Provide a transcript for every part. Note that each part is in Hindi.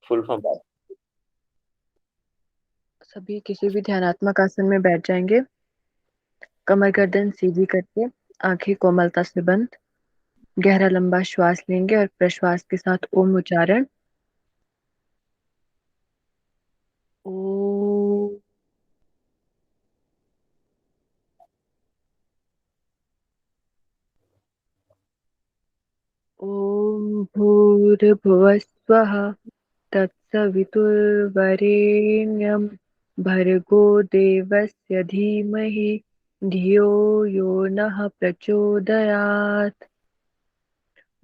फुल फॉर्म बात। सभी किसी भी ध्यानात्मक आसन में बैठ जाएंगे। कमर गर्दन सीधी करके, आंखें कोमलता से बंद। गहरा लंबा श्वास लेंगे और प्रश्वास के साथ ओम उच्चारण। ओम। ओम भूर्भुवः स्वः तत्सवितुर्वरेण्यं भर्गो देवस्य धीमहि धियो यो नः प्रचोदयात्।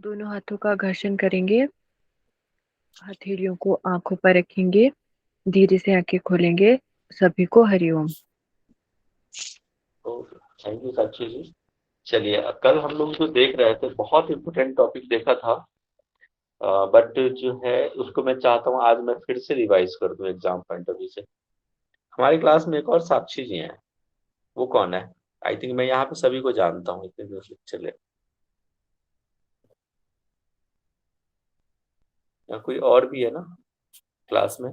दोनों हाथों का घर्षण करेंगे। हथेलियों को आंखों पर रखेंगे। धीरे से आंखें खोलेंगे। सभी को हरिओम। तो थैंक यू साक्षी जी। चलिए, कल हम लोग जो देख रहे थे बहुत इम्पोर्टेंट टॉपिक देखा था, बट जो है उसको मैं चाहता हूँ आज मैं फिर से रिवाइज कर दूं एग्जाम पॉइंट ऑफ व्यू से। हमारी क्लास में एक और साक्षी जी हैं। वो कौन है? आई थिंक मैं यहाँ पे सभी को जानता हूँ इतने दिनों से चले। या कोई और भी है ना क्लास में?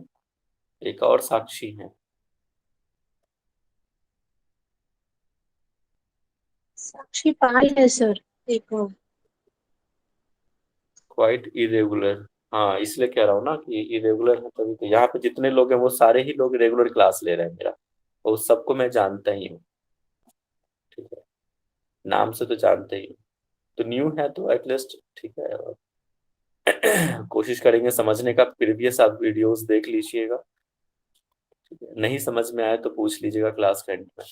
एक और साक्षी है। साक्षी पाल है सर। एक और। Quite irregular. हाँ, इसलिए कह रहा हूँ ना कि इरेगुलर है, तभी तो यहाँ पे जितने लोग हैं वो सारे ही लोग रेगुलर क्लास ले रहे हैं मेरा। और उस सबको मैं जानता ही हूँ। ठीक है, नाम से तो जानते ही हूँ। तो न्यू है तो एटलीस्ट ठीक है। और कोशिश करेंगे समझने का। प्रीवियस आप वीडियोस देख लीजिएगा। ठीक है, नहीं समझ में आए तो पूछ लीजिएगा क्लास के एंड में।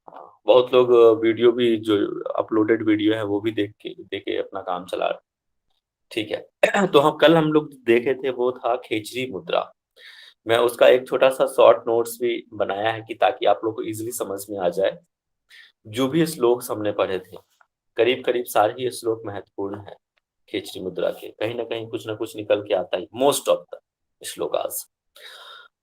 हाँ, बहुत लोग वीडियो भी जो अपलोडेड वीडियो है वो भी देख के अपना काम चला रहे हैं। ठीक है। तो हम लोग देखे थे वो था खेचरी मुद्रा। मैं उसका एक छोटा सा शॉर्ट नोट्स भी बनाया है कि ताकि आप लोग को इजीली समझ में आ जाए। जो भी श्लोक हमने पढ़े थे करीब करीब सारे ही श्लोक महत्वपूर्ण है। खेचरी मुद्रा के कहीं ना कुछ निकल के आता है मोस्ट ऑफ द श्लोकास।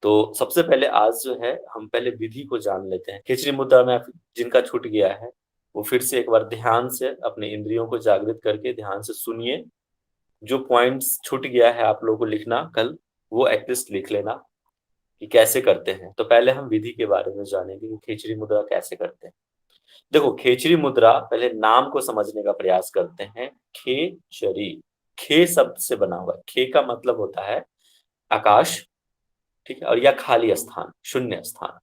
तो सबसे पहले आज जो है हम पहले विधि को जान लेते हैं। खिचड़ी मुद्रा में जिनका छूट गया है वो फिर से एक बार ध्यान से अपने इंद्रियों को जागृत करके ध्यान से सुनिए। जो पॉइंट्स छूट गया है आप लोगों को लिखना कल, वो एटलीस्ट लिख लेना कि कैसे करते हैं। तो पहले हम विधि के बारे में जानेंगे कि खिचड़ी मुद्रा कैसे करते हैं। देखो, खेचरी मुद्रा पहले नाम को समझने का प्रयास करते हैं। खेचरी, खे शब्द से बना हुआ है। खे का मतलब होता है आकाश। ठीक है, और यह खाली स्थान, शून्य स्थान।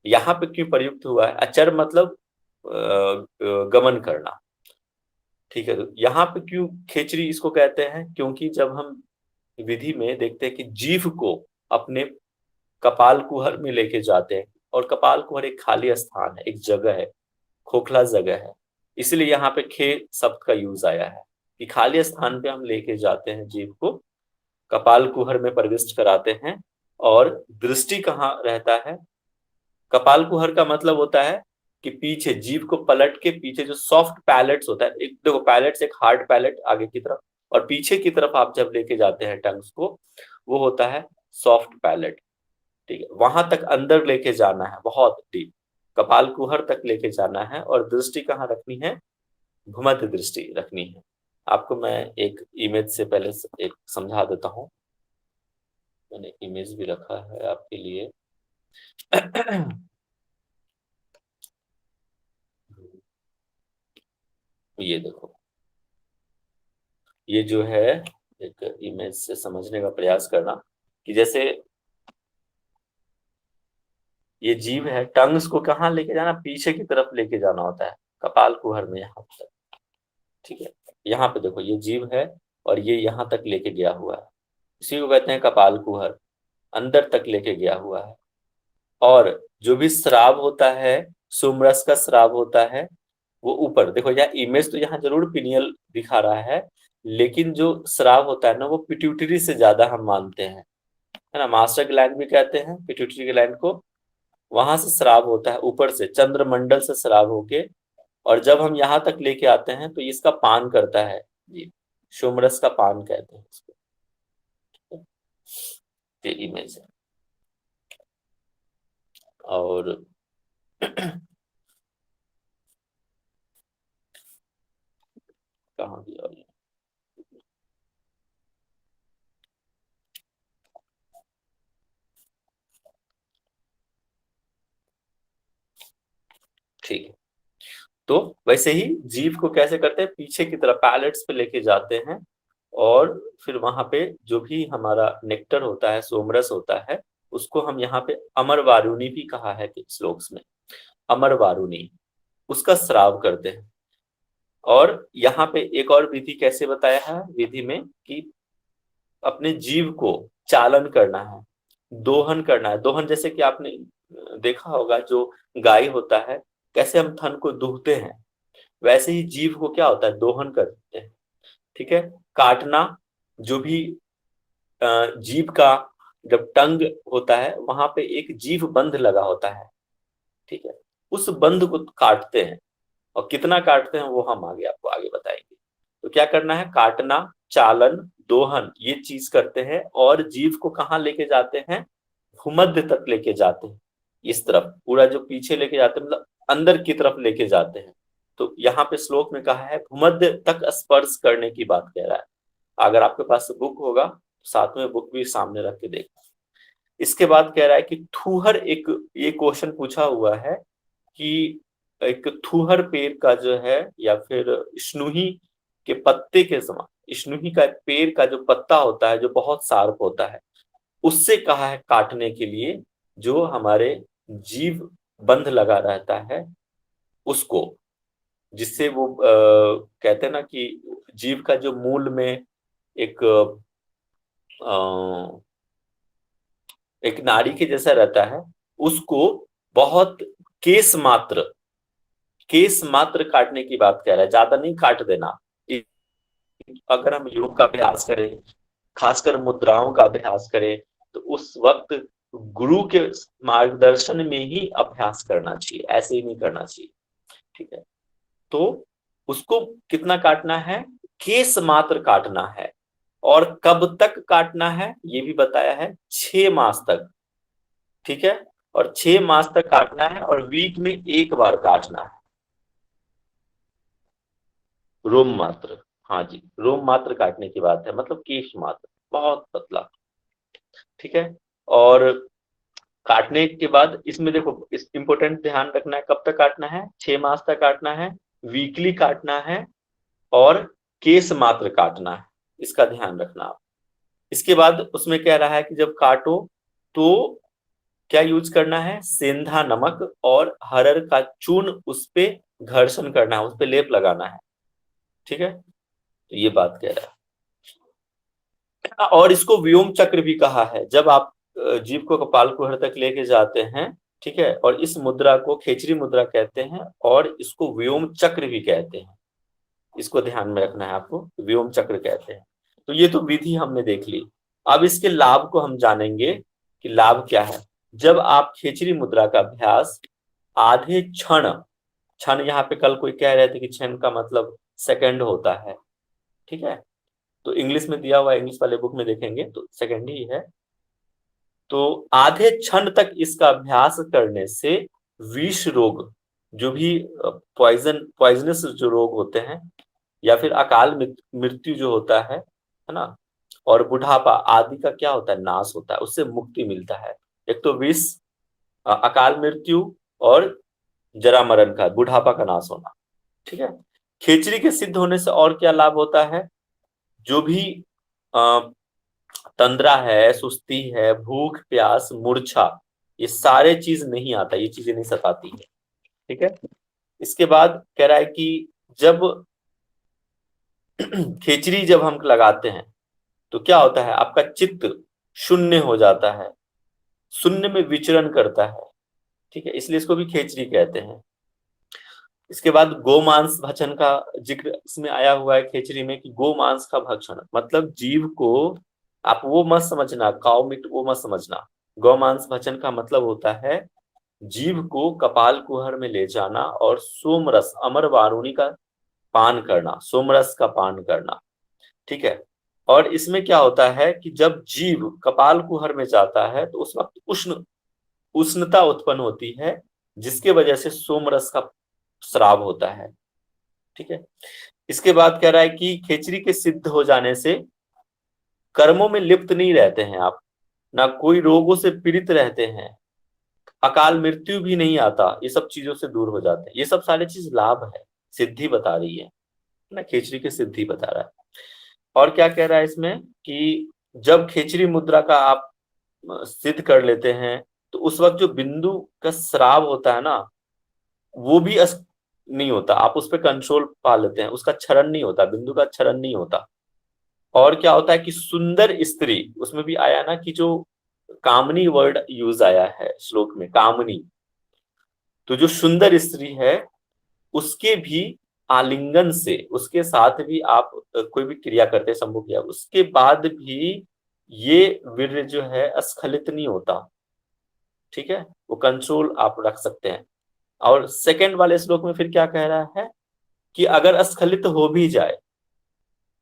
यहाँ पे क्यों प्रयुक्त हुआ है? अचर मतलब गमन करना। ठीक है, तो यहाँ पे क्यों खेचरी इसको कहते हैं? क्योंकि जब हम विधि में देखते हैं कि जीव को अपने कपाल कुहर में लेके जाते हैं, और कपाल कुहर एक खाली स्थान है, एक जगह है, खोखला जगह है। इसलिए यहाँ पे खे शब्द का यूज आया है कि खाली स्थान पे हम लेके जाते हैं जीव को, कपाल कुहर में प्रविष्ट कराते हैं। और दृष्टि कहाँ रहता है? कपाल कुहर का मतलब होता है कि पीछे जीव को पलट के पीछे जो सॉफ्ट पैलेट्स होता है, एक देखो पैलेट्स, एक हार्ड पैलेट आगे की तरफ, और पीछे की तरफ आप जब लेके जाते हैं टंग्स को, वो होता है सॉफ्ट पैलेट। ठीक है, वहां तक अंदर लेके जाना है, बहुत डीप कपाल कुहर तक लेके जाना है। और दृष्टि कहाँ रखनी है? भूमध्य दृष्टि रखनी है। आपको मैं एक इमेज से पहले एक समझा देता हूँ। मैंने इमेज भी रखा है आपके लिए। ये देखो, ये जो है एक इमेज से समझने का प्रयास करना कि जैसे ये जीव है, टंग्स को कहाँ लेके जाना? पीछे की तरफ लेके जाना होता है, कपाल कुहर में यहाँ तक। ठीक है, यहाँ पे देखो ये जीव है और ये यहाँ तक लेके गया हुआ है। इसी को कहते हैं कपाल कुहर, अंदर तक लेके गया हुआ है। और जो भी श्राव होता है, सोमरस का श्राव होता है, वो ऊपर देखो। यह इमेज तो यहाँ जरूर पिनियल दिखा रहा है, लेकिन जो श्राव होता है ना वो पिट्यूटरी से ज्यादा हम मानते हैं, है ना। मास्टर ग्लैंड भी कहते हैं पिट्यूटरी ग्लैंड को। वहां से श्राव होता है ऊपर से, चंद्रमंडल से श्राव होके। और जब हम यहाँ तक लेके आते हैं तो इसका पान करता है जी, सोमरस का पान कहते हैं इसको। ये इमेज है। और कहाँ दिया ये? ठीक है, तो वैसे ही जीव को कैसे करते हैं, पीछे की तरफ पैलेट्स पे लेके जाते हैं और फिर वहां पे जो भी हमारा नेक्टर होता है, सोमरस होता है, उसको हम यहाँ पे अमर वारुणी भी कहा है कि श्लोक्स में, अमर वारुणी, उसका श्राव करते हैं। और यहाँ पे एक और विधि कैसे बताया है विधि में कि अपने जीव को चालन करना है, दोहन करना है। दोहन जैसे कि आपने देखा होगा जो गाय होता है कैसे हम थन को दूहते हैं, वैसे ही जीव को क्या होता है, दोहन करते हैं। ठीक है, काटना, जो भी जीव का जब टंग होता है वहां पे एक जीव बंध लगा होता है, ठीक है, उस बंध को काटते हैं। और कितना काटते हैं वो हम आगे आपको आगे बताएंगे। तो क्या करना है, काटना, चालन, दोहन, ये चीज करते हैं और जीव को कहाँ लेके जाते हैं, भूमध्य तक लेके जाते हैं। इस तरफ पूरा जो पीछे लेके जाते हैं मतलब अंदर की तरफ लेके जाते हैं। तो यहाँ पे श्लोक में कहा है भूमध्य तक स्पर्श करने की बात कह रहा है। अगर आपके पास बुक होगा तो साथ में बुक भी सामने रख के देखना। इसके बाद कह रहा है कि थूहर, एक ये क्वेश्चन पूछा हुआ है कि एक थूहर पेड़ का जो है या फिर स्नूही के पत्ते के समान, स्नूही का पेड़ का जो पत्ता होता है जो बहुत शार्प होता है, उससे कहा है काटने के लिए, जो हमारे जीव बंध लगा रहता है उसको, जिससे वो कहते हैं ना कि जीव का जो मूल में एक एक नाड़ी के जैसा रहता है, उसको बहुत केस मात्र, केस मात्र काटने की बात कह रहा है, ज्यादा नहीं काट देना। अगर हम योग का अभ्यास करें, खासकर मुद्राओं का अभ्यास करें, तो उस वक्त गुरु के मार्गदर्शन में ही अभ्यास करना चाहिए, ऐसे ही नहीं करना चाहिए। ठीक है, तो उसको कितना काटना है, केस मात्र काटना है। और कब तक काटना है ये भी बताया है, 6 मास तक। ठीक है, और 6 मास तक काटना है और वीक में एक बार काटना है, रोम मात्र। हाँ जी, रोम मात्र काटने की बात है, मतलब केश मात्र, बहुत पतला। ठीक है, और काटने के बाद इसमें देखो, इस इंपोर्टेंट ध्यान रखना है, कब तक काटना है, 6 मास तक काटना है, वीकली काटना है और केस मात्र काटना है, इसका ध्यान रखना आप। इसके बाद उसमें कह रहा है कि जब काटो तो क्या यूज करना है, सेंधा नमक और हरड़ का चूर्ण उस पे घर्षण करना है, उस पे लेप लगाना है। ठीक है, तो ये बात कह रहा है। और इसको व्योम चक्र भी कहा है, जब आप जीव को कपाल कुहर तक लेके जाते हैं, ठीक है, और इस मुद्रा को खेचरी मुद्रा कहते हैं और इसको व्योम चक्र भी कहते हैं, इसको ध्यान में रखना है आपको, व्योम चक्र कहते हैं। तो ये तो विधि हमने देख ली। अब इसके लाभ को हम जानेंगे कि लाभ क्या है। जब आप खेचरी मुद्रा का अभ्यास आधे क्षण, क्षण यहाँ पे कल कोई कह रहे थे कि क्षण का मतलब सेकंड होता है, ठीक है, तो इंग्लिश में दिया हुआ, इंग्लिश वाले बुक में देखेंगे तो सेकंड ही है। तो आधे क्षण तक इसका अभ्यास करने से विष रोग, जो भी पॉइजनस जो रोग होते हैं, या फिर अकाल मृत्यु जो होता है ना, और बुढ़ापा आदि का क्या होता है, नाश होता है, उससे मुक्ति मिलता है। एक तो विष, अकाल मृत्यु और जरा मरण का, बुढ़ापा का नाश होना। ठीक है, खेचरी के सिद्ध होने से और क्या लाभ होता है, जो भी तंद्रा है, सुस्ती है, भूख प्यास मूर्छा, ये सारे चीज नहीं आता, ये चीजें नहीं सताती है। ठीक है, इसके बाद कह रहा है कि जब खेचरी जब हम लगाते हैं तो क्या होता है, आपका चित्त शून्य हो जाता है, शून्य में विचरण करता है। ठीक है, इसलिए इसको भी खेचरी कहते हैं। इसके बाद गोमांस भक्षण का जिक्र इसमें आया हुआ है खेचरी में, कि गोमांस का भक्षण मतलब जीव को, आप वो मत समझना काउ मीट, वो मत समझना। गौमांस भक्षण का मतलब होता है जीव को कपाल कुहर में ले जाना और सोमरस, अमर वारुणी का पान करना, सोमरस का पान करना। ठीक है, और इसमें क्या होता है कि जब जीव कपाल कुहर में जाता है तो उस वक्त उष्णता उत्पन्न होती है, जिसके वजह से सोमरस का स्राव होता है। ठीक है, इसके बाद कह रहा है कि खेचरी के सिद्ध हो जाने से कर्मों में लिप्त नहीं रहते हैं आप, ना कोई रोगों से पीड़ित रहते हैं, अकाल मृत्यु भी नहीं आता, ये सब चीजों से दूर हो जाते हैं। ये सब सारे चीज लाभ है, सिद्धि बता रही है ना, खेचरी की सिद्धि बता रहा है। और क्या कह रहा है इसमें कि जब खेचरी मुद्रा का आप सिद्ध कर लेते हैं तो उस वक्त जो बिंदु का स्राव होता है ना, वो भी नहीं होता, आप उस पर कंट्रोल पा लेते हैं, उसका क्षरण नहीं होता, बिंदु का क्षरण नहीं होता। और क्या होता है कि सुंदर स्त्री, उसमें भी आया ना कि जो कामनी वर्ड यूज आया है श्लोक में, कामनी, तो जो सुंदर स्त्री है उसके भी आलिंगन से, उसके साथ भी आप कोई भी क्रिया करते हैं, संभोग क्रिया, उसके बाद भी ये वीर्य जो है अस्खलित नहीं होता। ठीक है, वो कंट्रोल आप रख सकते हैं। और सेकंड वाले श्लोक में फिर क्या कह रहा है कि अगर अस्खलित हो भी जाए,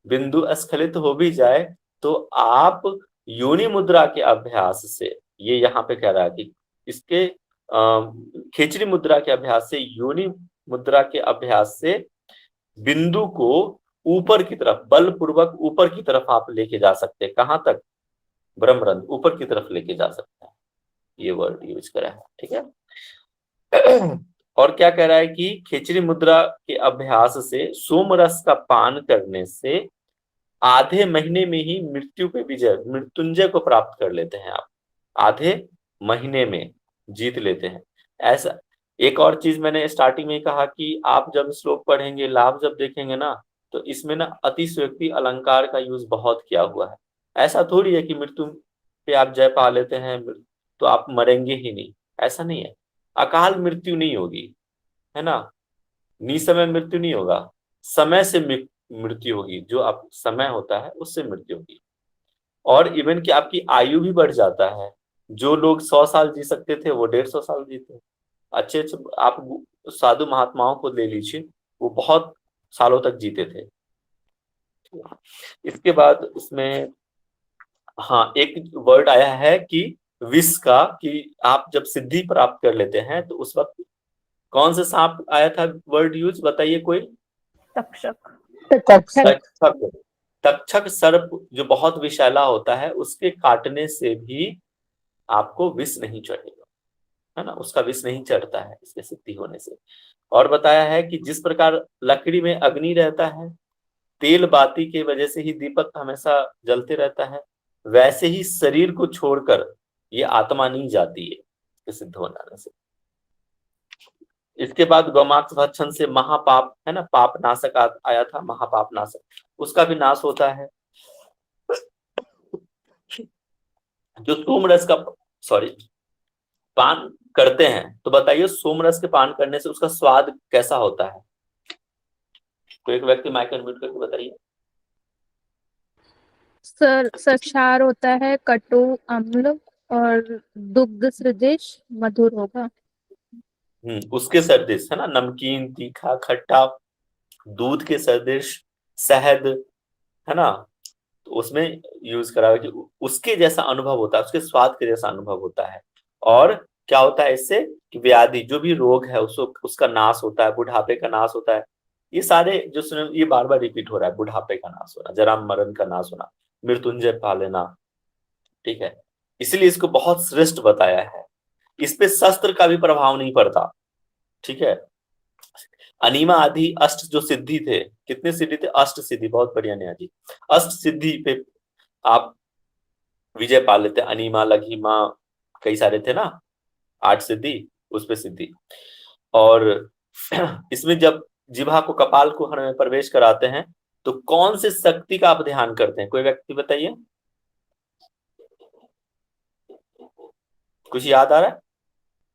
बिंदु अस्खलित हो भी जाए, तो आप योनि मुद्रा के अभ्यास से, ये यहाँ पे कह रहा है कि इसके खेचरी मुद्रा के अभ्यास से, योनि मुद्रा के अभ्यास से बिंदु को ऊपर की तरफ, बलपूर्वक ऊपर की तरफ आप लेके जा सकते हैं। कहां तक? ब्रह्मरंध्र, ऊपर की तरफ लेके जा सकते हैं, ये वर्ड यूज करा है। ठीक है। और क्या कह रहा है कि खेचरी मुद्रा के अभ्यास से सोम रस का पान करने से आधे महीने में ही मृत्यु पे विजय, मृत्युंजय को प्राप्त कर लेते हैं आप, आधे महीने में जीत लेते हैं। ऐसा एक और चीज मैंने स्टार्टिंग में कहा कि आप जब श्लोक पढ़ेंगे, लाभ जब देखेंगे ना, तो इसमें ना अतिशयोक्ति अलंकार का यूज बहुत किया हुआ है। ऐसा थोड़ी है कि मृत्यु पे आप जय पा लेते हैं तो आप मरेंगे ही नहीं, ऐसा नहीं है। अकाल मृत्यु नहीं होगी, है ना, निसमय मृत्यु नहीं होगा, समय से मृत्यु होगी, जो आप समय होता है उससे मृत्यु होगी। और इवन कि आपकी आयु भी बढ़ जाता है, जो लोग 100 साल जी सकते थे वो 150 साल जीते। अच्छे अच्छे आप साधु महात्माओं को ले लीजिए, वो बहुत सालों तक जीते थे। इसके बाद इसमें हाँ एक वर्ड आया है कि विष का, कि आप जब सिद्धि प्राप्त कर लेते हैं तो उस वक्त कौन से सांप आया था वर्ड यूज, बताइए कोई? तक्षक। तक्षक। तक्षक सर्प जो बहुत विषैला होता है, उसके काटने से भी आपको विष नहीं चढ़ेगा, है ना, उसका विष नहीं चढ़ता है इसके सिद्धि होने से। और बताया है कि जिस प्रकार लकड़ी में अग्नि रहता है, तेल बाती की वजह से ही दीपक हमेशा जलते रहता है, वैसे ही शरीर को छोड़कर ये आत्मा नहीं जाती है सिद्ध होने से। इसके बाद गौमांस भक्षण से महापाप, है ना, पाप नाशक आया था, महापाप नाशक, उसका भी नाश होता है। जो सोमरस का पान करते हैं, तो बताइए सोमरस के पान करने से उसका स्वाद कैसा होता है? तो एक व्यक्ति माइक अनम्यूट करके बताइए। सर क्षार होता है, कटु अम्ल और दुग्ध सदृश मधुर होगा। उसके सदृश, है ना, नमकीन, तीखा, खट्टा, दूध के सदृश, शहद, है ना, तो उसमें यूज करा है कि उसके जैसा अनुभव होता है, उसके स्वाद के जैसा अनुभव होता है। और क्या होता है इससे कि व्याधि, जो भी रोग है उसका नाश होता है, बुढ़ापे का नाश होता है। ये सारे जो ये बार बार रिपीट हो रहा है, बुढ़ापे का नाश होना, जरा मरण का नाश होना, मृत्युंजय पा लेना। ठीक है, इसलिए इसको बहुत श्रेष्ठ बताया है। इस पे शस्त्र का भी प्रभाव नहीं पड़ता। ठीक है, अनिमा आदि अष्ट जो सिद्धि थे, कितने सिद्धि थे? अष्ट सिद्धि, बहुत बढ़िया नया जी। अष्ट सिद्धि पे आप विजय पा लेते। अनिमा, लघिमा, कई सारे थे ना, 8 सिद्धि, उस पे सिद्धि। और इसमें जब जिह्वा को, कपाल को हर में प्रवेश कराते हैं, तो कौन से शक्ति का आप ध्यान करते हैं? कोई व्यक्ति बताइए, कुछ याद आ रहा है?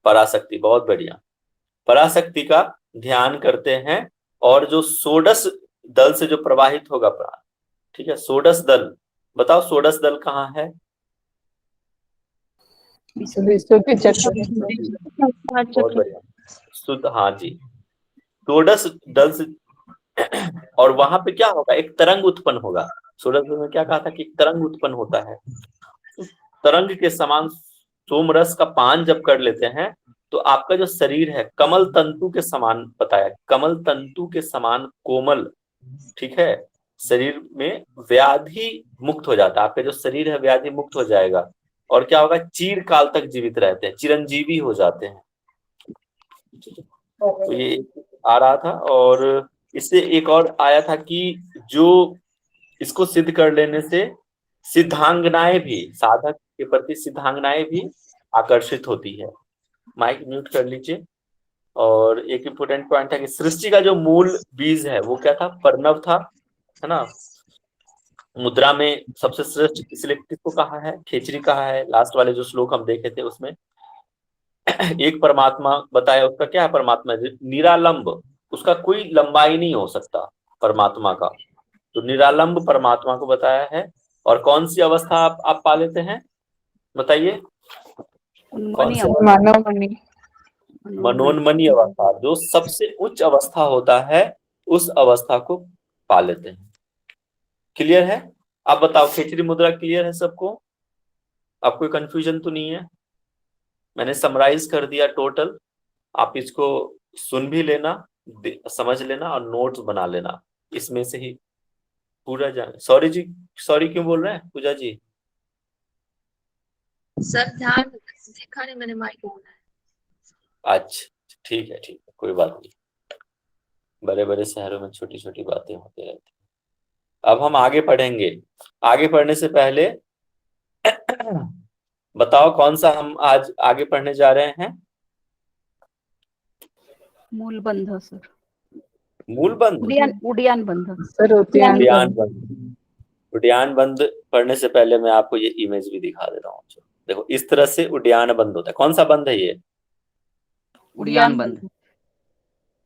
पराशक्ति, बहुत बढ़िया, पराशक्ति का ध्यान करते हैं। और जो षोडश दल से जो प्रवाहित होगा प्राण, ठीक है, षोडश दल, बताओ षोडश दल कहाँ है? बहुत बढ़िया, शुद्ध, हाँ जी, षोडश दल से। और वहां पे क्या होगा? एक तरंग उत्पन्न होगा। षोडश दल में क्या कहा था कि एक तरंग उत्पन्न होता है। तरंग के समान सोमरस का पान जब कर लेते हैं, तो आपका जो शरीर है कमल तंतु के समान, बताया, कमल तंतु के समान कोमल ठीक है, शरीर में व्याधि मुक्त हो जाता है, आपका जो शरीर है व्याधि मुक्त हो जाएगा, और क्या होगा, चिरकाल तक जीवित रहते हैं, चिरंजीवी हो जाते हैं। तो ये आ रहा था, और इससे एक और आया था कि जो इसको सिद्ध कर लेने से सिद्धांगनाएं भी, साधक के प्रति सिद्धांगनाएं भी आकर्षित होती है। माइक म्यूट कर लीजिए। और एक इम्पोर्टेंट पॉइंट है कि सृष्टि का जो मूल बीज है वो क्या था, प्रणव था, है ना। मुद्रा में सबसे श्रेष्ठ इसलिए किसको कहा है, खेचरी कहा है। लास्ट वाले जो श्लोक हम देखे थे उसमें एक परमात्मा बताया, उसका क्या है, परमात्मा निरालंब, उसका कोई लंबाई नहीं हो सकता परमात्मा का, तो निरालंब परमात्मा को बताया है। और कौन सी अवस्था आप पा लेते हैं, बताइए कौन सी मनोमणि मनोन्मनी अवस्था, जो सबसे उच्च अवस्था होता है उस अवस्था को पा लेते हैं। क्लियर है? आप बताओ, खेचरी मुद्रा क्लियर है सबको? आप कोई कंफ्यूजन तो नहीं है? मैंने समराइज कर दिया टोटल, आप इसको सुन भी लेना, समझ लेना और नोट्स बना लेना, इसमें से ही पूरा जान। सॉरी जी, सॉरी क्यों बोल रहे हैं पूजा जी? सर ध्यान देखा नहीं मैंने, माइक बोला है। अच्छा ठीक है, कोई बात नहीं, बड़े बड़े शहरों में छोटी छोटी बातें होती रहती हैं। अब हम आगे पढ़ेंगे। आगे पढ़ने से पहले बताओ कौन सा हम आज आगे पढ़ने जा रहे हैं? मूल बंध सर, मूल बंध, उड़ियान बंध सर उद्यान बंध। उद्यान बंध पढ़ने से पहले मैं आपको ये इमेज भी दिखा दे रहा हूँ। देखो इस तरह से उद्यान बंध होता है। कौन सा बंध है ये? उड़ियान बंध।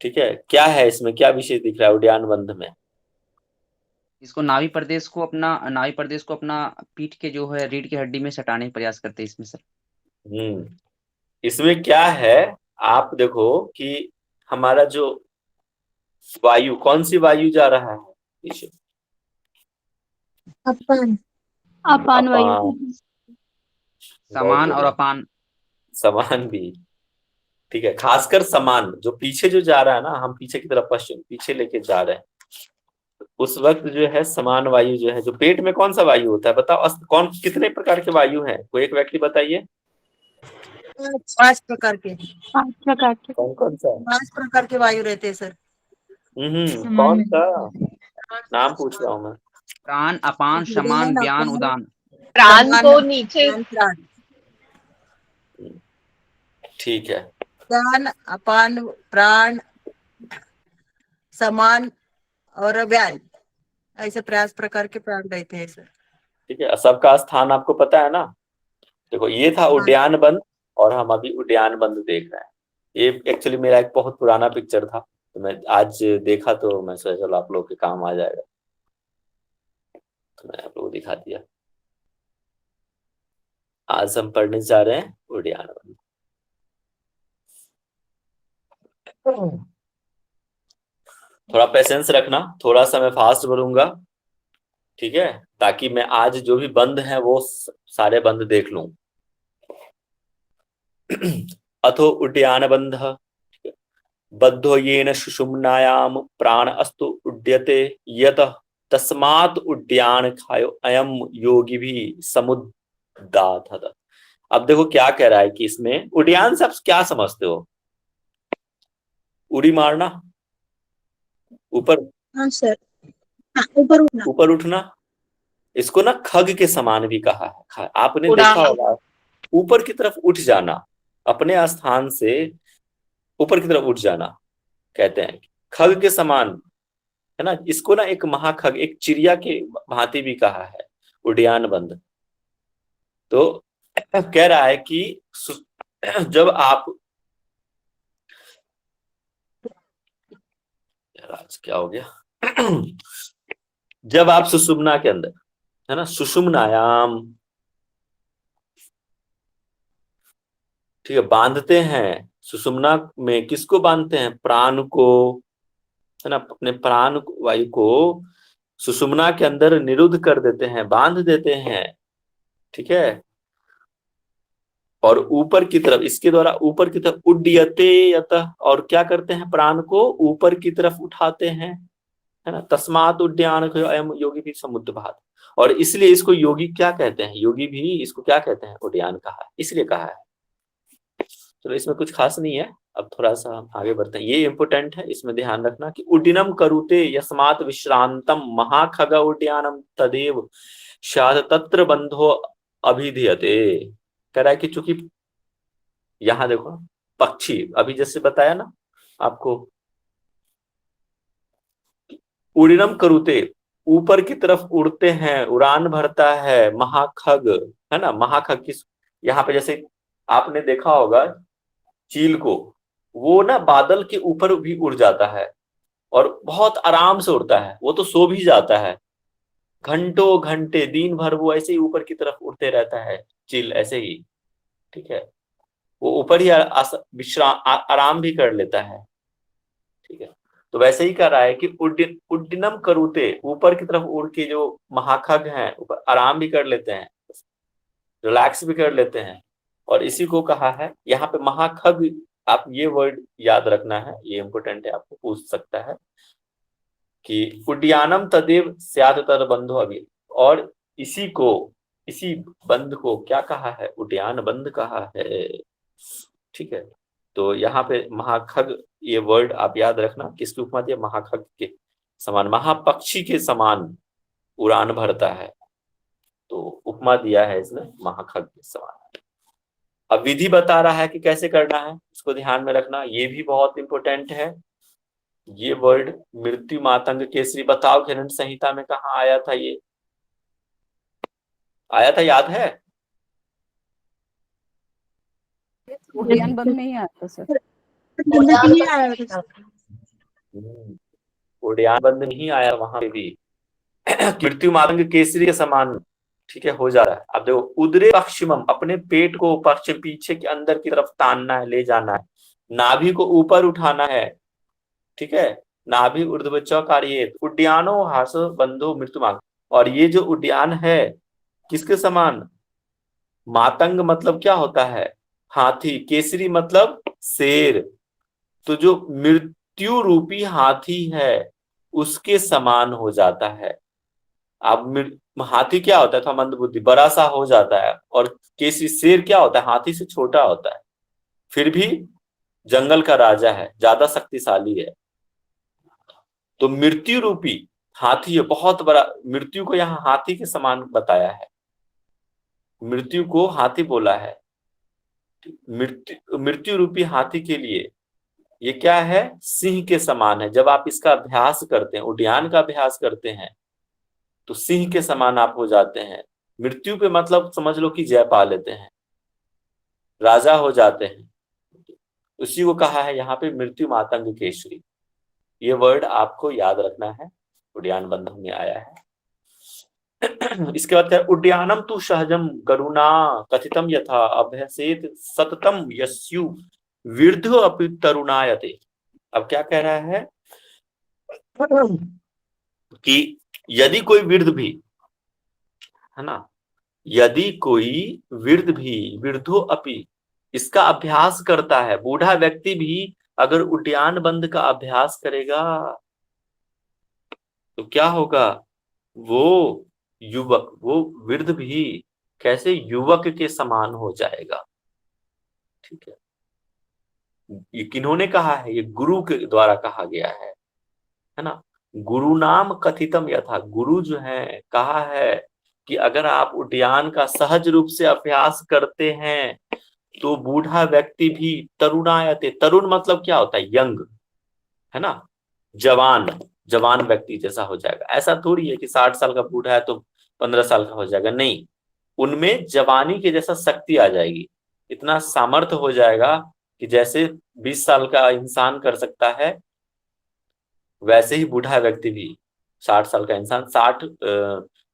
ठीक है, क्या है इसमें, क्या विशेष दिख रहा है उद्यान बंध में? इसको नाभि प्रदेश को अपना पीठ के जो है रीढ़ की हड्डी में सटाने का प्रयास करते हैं इसमें सर। इसमें क्या है, आप देखो कि हमारा जो वायु, कौन सी वायु जा रहा है पीछे? अपान अपान वायु। अपान। समान और अपान। समान भी, ठीक है, खासकर समान जो पीछे जो जा रहा है ना, हम पीछे की तरफ पश्चिम पीछे लेके जा रहे हैं, उस वक्त जो है समान वायु जो है, जो पेट में कौन सा वायु होता है बताओ, कौन कितने प्रकार के वायु हैं, कोई एक व्यक्ति बताइए। 5 प्रकार के, 5 प्रकार के। कौन कौन सा? 5 प्रकार के वायु रहते हैं सर। कौन सा नाम पूछ रहा हूँ मैं? प्राण, अपान, समान, व्यान, उदान। प्राण को नीचे, प्राण, ठीक है, ज्ञान, अपान, प्राण, समान और व्यान, ऐसे 5 प्रकार के प्राण रहते हैं सर। ठीक है, सबका स्थान आपको पता है ना। देखो ये था उद्यान बंद, और हम अभी उद्यान बंद देख रहे हैं। ये एक्चुअली मेरा एक बहुत पुराना पिक्चर था, तो मैं आज देखा तो मैं सोचा चलो आप लोग के काम आ जाएगा, तो मैंने आप लोगों को दिखा दिया। आज हम पढ़ने जा रहे हैं उद्यान बंद। थोड़ा पेशेंस रखना, थोड़ा सा मैं फास्ट बोलूंगा, ठीक है, ताकि मैं आज जो भी बंद है वो सारे बंद देख लूं। अथो उड्डयन बंध बद्धो येन सुषुम्नायाम प्राण अस्तु उड्यते यत तस्मात् उड्डयन खायो अयम योगी भी समुद्दात। अब देखो क्या कह रहा है कि इसमें उड्डयन से आप क्या समझते हो? उड़ी मारना, ऊपर, हाँ सर, ऊपर उठना, ऊपर उठना। इसको ना खग के समान भी कहा है, आपने उड़ान। देखा होगा, ऊपर की तरफ उठ जाना, अपने स्थान से ऊपर की तरफ उठ जाना कहते हैं, खग के समान, है ना। इसको ना एक महाखग, एक चिड़िया के भांति भी कहा है उड्डयन बंध। तो कह रहा है कि जब आप, आज क्या हो गया, जब आप सुषुम्ना के अंदर, है ना, सुषुम्नायाम, ठीक है, बांधते हैं सुषुम्ना में, किसको बांधते हैं? प्राण को, है ना, अपने प्राण वायु को सुषुम्ना के अंदर निरुद्ध कर देते हैं, बांध देते हैं, ठीक है। और ऊपर की तरफ, इसके द्वारा ऊपर की तरफ उड्डयते यतः, और क्या करते हैं? प्राण को ऊपर की तरफ उठाते हैं, है ना। तस्मात् उद्यान अयम योगी भी समुद्रभात, और इसलिए इसको योगी क्या कहते हैं, योगी भी इसको क्या कहते हैं, उद्यान कहा है, इसलिए कहा है। चलो इसमें कुछ खास नहीं है, अब थोड़ा सा हम आगे बढ़ते हैं। ये इंपोर्टेंट है, इसमें ध्यान रखना कि उड्डीनम करुते यस्मात् विश्रांतम महाखग उड्डयानम तदेव शाद तत्र बंधो अभिधीयते। कह रहा है कि चूंकि यहां देखो पक्षी, अभी जैसे बताया ना आपको, उड्डीनम करुते ऊपर की तरफ उड़ते हैं, उड़ान भरता है, महाखग, है ना। महाखग किस, यहाँ पे जैसे आपने देखा होगा चील को, वो ना बादल के ऊपर भी उड़ जाता है और बहुत आराम से उड़ता है, वो तो सो भी जाता है, घंटों घंटे दिन भर वो ऐसे ही ऊपर की तरफ उड़ते रहता है, चील ऐसे ही, ठीक है। वो ऊपर ही विश्राम आराम भी कर लेता है, ठीक है। तो वैसे ही कर रहा है कि उड्डीनम करुते, ऊपर की तरफ उड़ के जो महाखग हैं ऊपर आराम भी कर लेते हैं, रिलैक्स भी कर लेते हैं, और इसी को कहा है यहाँ पे महाखग। आप ये वर्ड याद रखना है, ये इंपोर्टेंट है, आपको पूछ सकता है कि उड्डयानम तदेव स्यात् तद बंधो अभी, और इसी को, इसी बंध को क्या कहा है, उड्डयान बंध कहा है, ठीक है। तो यहाँ पे महाखग ये वर्ड आप याद रखना, किसकी उपमा दिया, महाखग के समान, महापक्षी के समान उड़ान भरता है, तो उपमा दिया है इसने महाखग के समान। अब विधि बता रहा है कि कैसे करना है, इसको ध्यान में रखना, ये भी बहुत इंपॉर्टेंट है। ये वर्ड मृत्यु मातंग केसरी, बताओ हिरण्य संहिता में कहाँ आया था, ये आया था, याद है? उड्डयन बंद में ही आता सर। उड्डयन बंद नहीं आया वहां पे भी मृत्यु मातंग केसरी के समान, ठीक है, हो जा रहा है। अब देखो, उदरे पश्चिमम, अपने पेट को पश्चिम पीछे के अंदर की तरफ तानना है, ले जाना है, नाभि को ऊपर उठाना है, ठीक है, नाभि ऊर्ध्वश्च कार्ये उड्डयानो हास बंधो मृत्यु मार्ग। और ये जो उड्डयान है किसके समान, मातंग मतलब क्या होता है, हाथी, केसरी मतलब शेर, तो जो मृत्यु रूपी हाथी है उसके समान हो जाता है। अब हाथी क्या होता है, थोड़ा मंदबुद्धि, बड़ा सा हो जाता है, और केसरी शेर क्या होता है, हाथी से छोटा होता है, फिर भी जंगल का राजा है, ज्यादा शक्तिशाली है। तो मृत्यु रूपी हाथी है, बहुत बड़ा, मृत्यु को यहाँ हाथी के समान बताया है, मृत्यु को हाथी बोला है। मृत्यु रूपी हाथी के लिए ये क्या है, सिंह के समान है। जब आप इसका अभ्यास करते हैं, उड्डयन का अभ्यास करते हैं, तो सिंह के समान आप हो जाते हैं। मृत्यु पे मतलब समझ लो कि जय पा लेते हैं, राजा हो जाते हैं। उसी को कहा है यहाँ पे मृत्यु मातंग केसरी। ये वर्ड आपको याद रखना है, उड्डयन बंध में आया है। इसके बाद क्या, उड्डयानम तु सहजम गरुणा कथितम यथा अभ्यसेत सततम यस्यु विर्धो अपि तरुणायते। अब क्या कह रहा है कि यदि कोई वृद्ध भी, है ना, यदि कोई वृद्ध भी, वृद्धो अपि, इसका अभ्यास करता है, बूढ़ा व्यक्ति भी अगर उड्डयन बंध का अभ्यास करेगा तो क्या होगा, वो युवक, वो वृद्ध भी कैसे युवक के समान हो जाएगा, ठीक है। ये किन्होंने कहा है, ये गुरु के द्वारा कहा गया है ना। गुरु नाम कथितम यथा, गुरु जो है कहा है कि अगर आप उड्डयन का सहज रूप से अभ्यास करते हैं तो बूढ़ा व्यक्ति भी तरुणायते, तरुण मतलब क्या होता है, यंग, है ना, जवान, जवान व्यक्ति जैसा हो जाएगा। ऐसा थोड़ी है कि 60 साल का बूढ़ा है तो 15 साल का हो जाएगा, नहीं, उनमें जवानी के जैसा शक्ति आ जाएगी, इतना सामर्थ्य हो जाएगा कि जैसे 20 साल का इंसान कर सकता है, वैसे ही बूढ़ा व्यक्ति भी, 60 साल का इंसान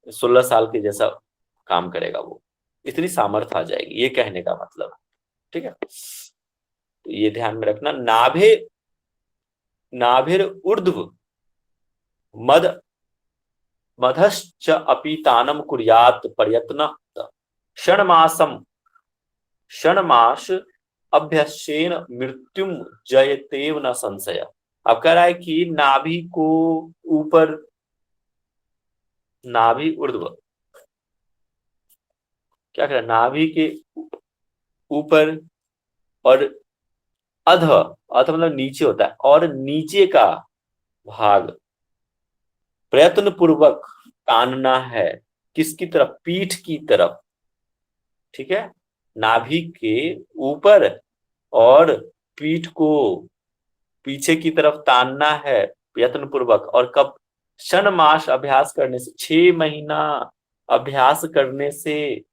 16 साल के जैसा काम करेगा, वो इतनी सामर्थ्य आ जाएगी, ये कहने का मतलब है, ठीक है। तो ये ध्यान में रखना, नाभिर ऊर्ध्व मद मधश्च अपि तानम कुर्यात प्रयत्न क्षणमास अभ्यसेन मृत्युम जयतेव न संशय। अब कह रहा है कि नाभि को ऊपर, नाभि ऊर्ध्व, क्या कह रहा है, नाभि के ऊपर और अध, अध मतलब नीचे होता है, और नीचे का भाग प्रयत्न पूर्वक तानना है। किसकी तरफ? पीठ की तरफ। ठीक है, नाभि के ऊपर और पीठ को पीछे की तरफ तानना है प्रयत्न पूर्वक। और कब? क्षण मास अभ्यास करने से, 6 महीना अभ्यास करने से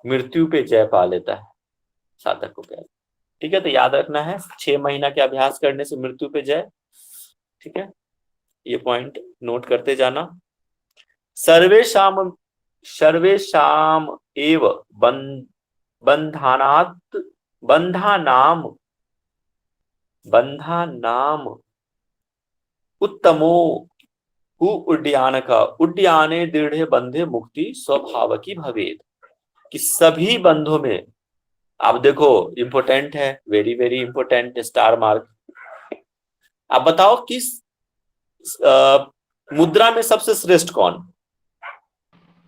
मृत्यु पे जय पा लेता है साधक को कहते हैं। ठीक है, तो याद रखना है 6 महीना के अभ्यास करने से मृत्यु पे जय। ठीक है, ये पॉइंट नोट करते जाना। सर्वेशाम सर्वेशाम एव बंधानात् बंधानाम उत्तमो हु उड्डयन का उड्डयने दृढ़ बंधे मुक्ति स्वभाव की भवेद। कि सभी बंधों में, आप देखो इंपोर्टेंट है, very very important, star mark. आप बताओ किस मुद्रा में सबसे श्रेष्ठ कौन?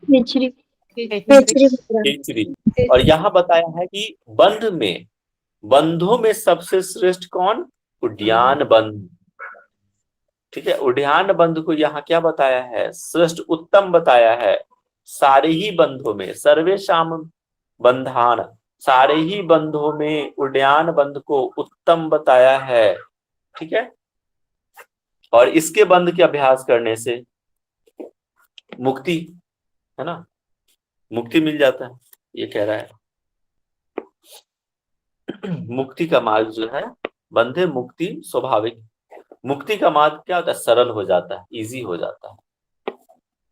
खेचरी खेचरी। और यहाँ बताया है कि बंधों में सबसे श्रेष्ठ कौन? उड्डयन बंध। ठीक है, उड्डयन बंध को यहाँ क्या बताया है? श्रेष्ठ, उत्तम बताया है। सारे ही बंधों में, सर्वेशाम बंधान, सारे ही बंधों में उड्डयन बंध को उत्तम बताया है। ठीक है, और इसके बंध के अभ्यास करने से मुक्ति, है ना, मुक्ति मिल जाता है, ये कह रहा है। मुक्ति का मार्ग जो है, बंधे मुक्ति स्वाभाविक, मुक्ति का मार्ग क्या होता है? सरल हो जाता है, इजी हो जाता है।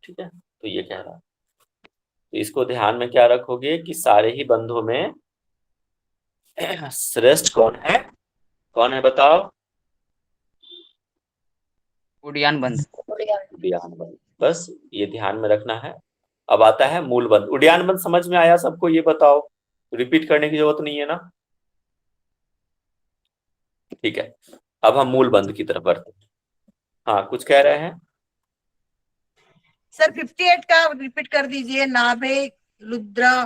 ठीक है, तो ये कह रहा है। तो इसको ध्यान में क्या रखोगे कि सारे ही बंधों में श्रेष्ठ कौन है? कौन है बताओ? उड्डयन बंध। उड्डयन बंध, बस ये ध्यान में रखना है। अब आता है मूल बंध। उड्डयन बंध समझ में आया सबको? ये बताओ, रिपीट करने की जरूरत नहीं है ना? ठीक है, अब हम मूल बंध की तरफ बढ़ते हैं। हाँ, कुछ कह रहे हैं सर 58 का रिपीट कर दीजिए। नाभे लुद्रा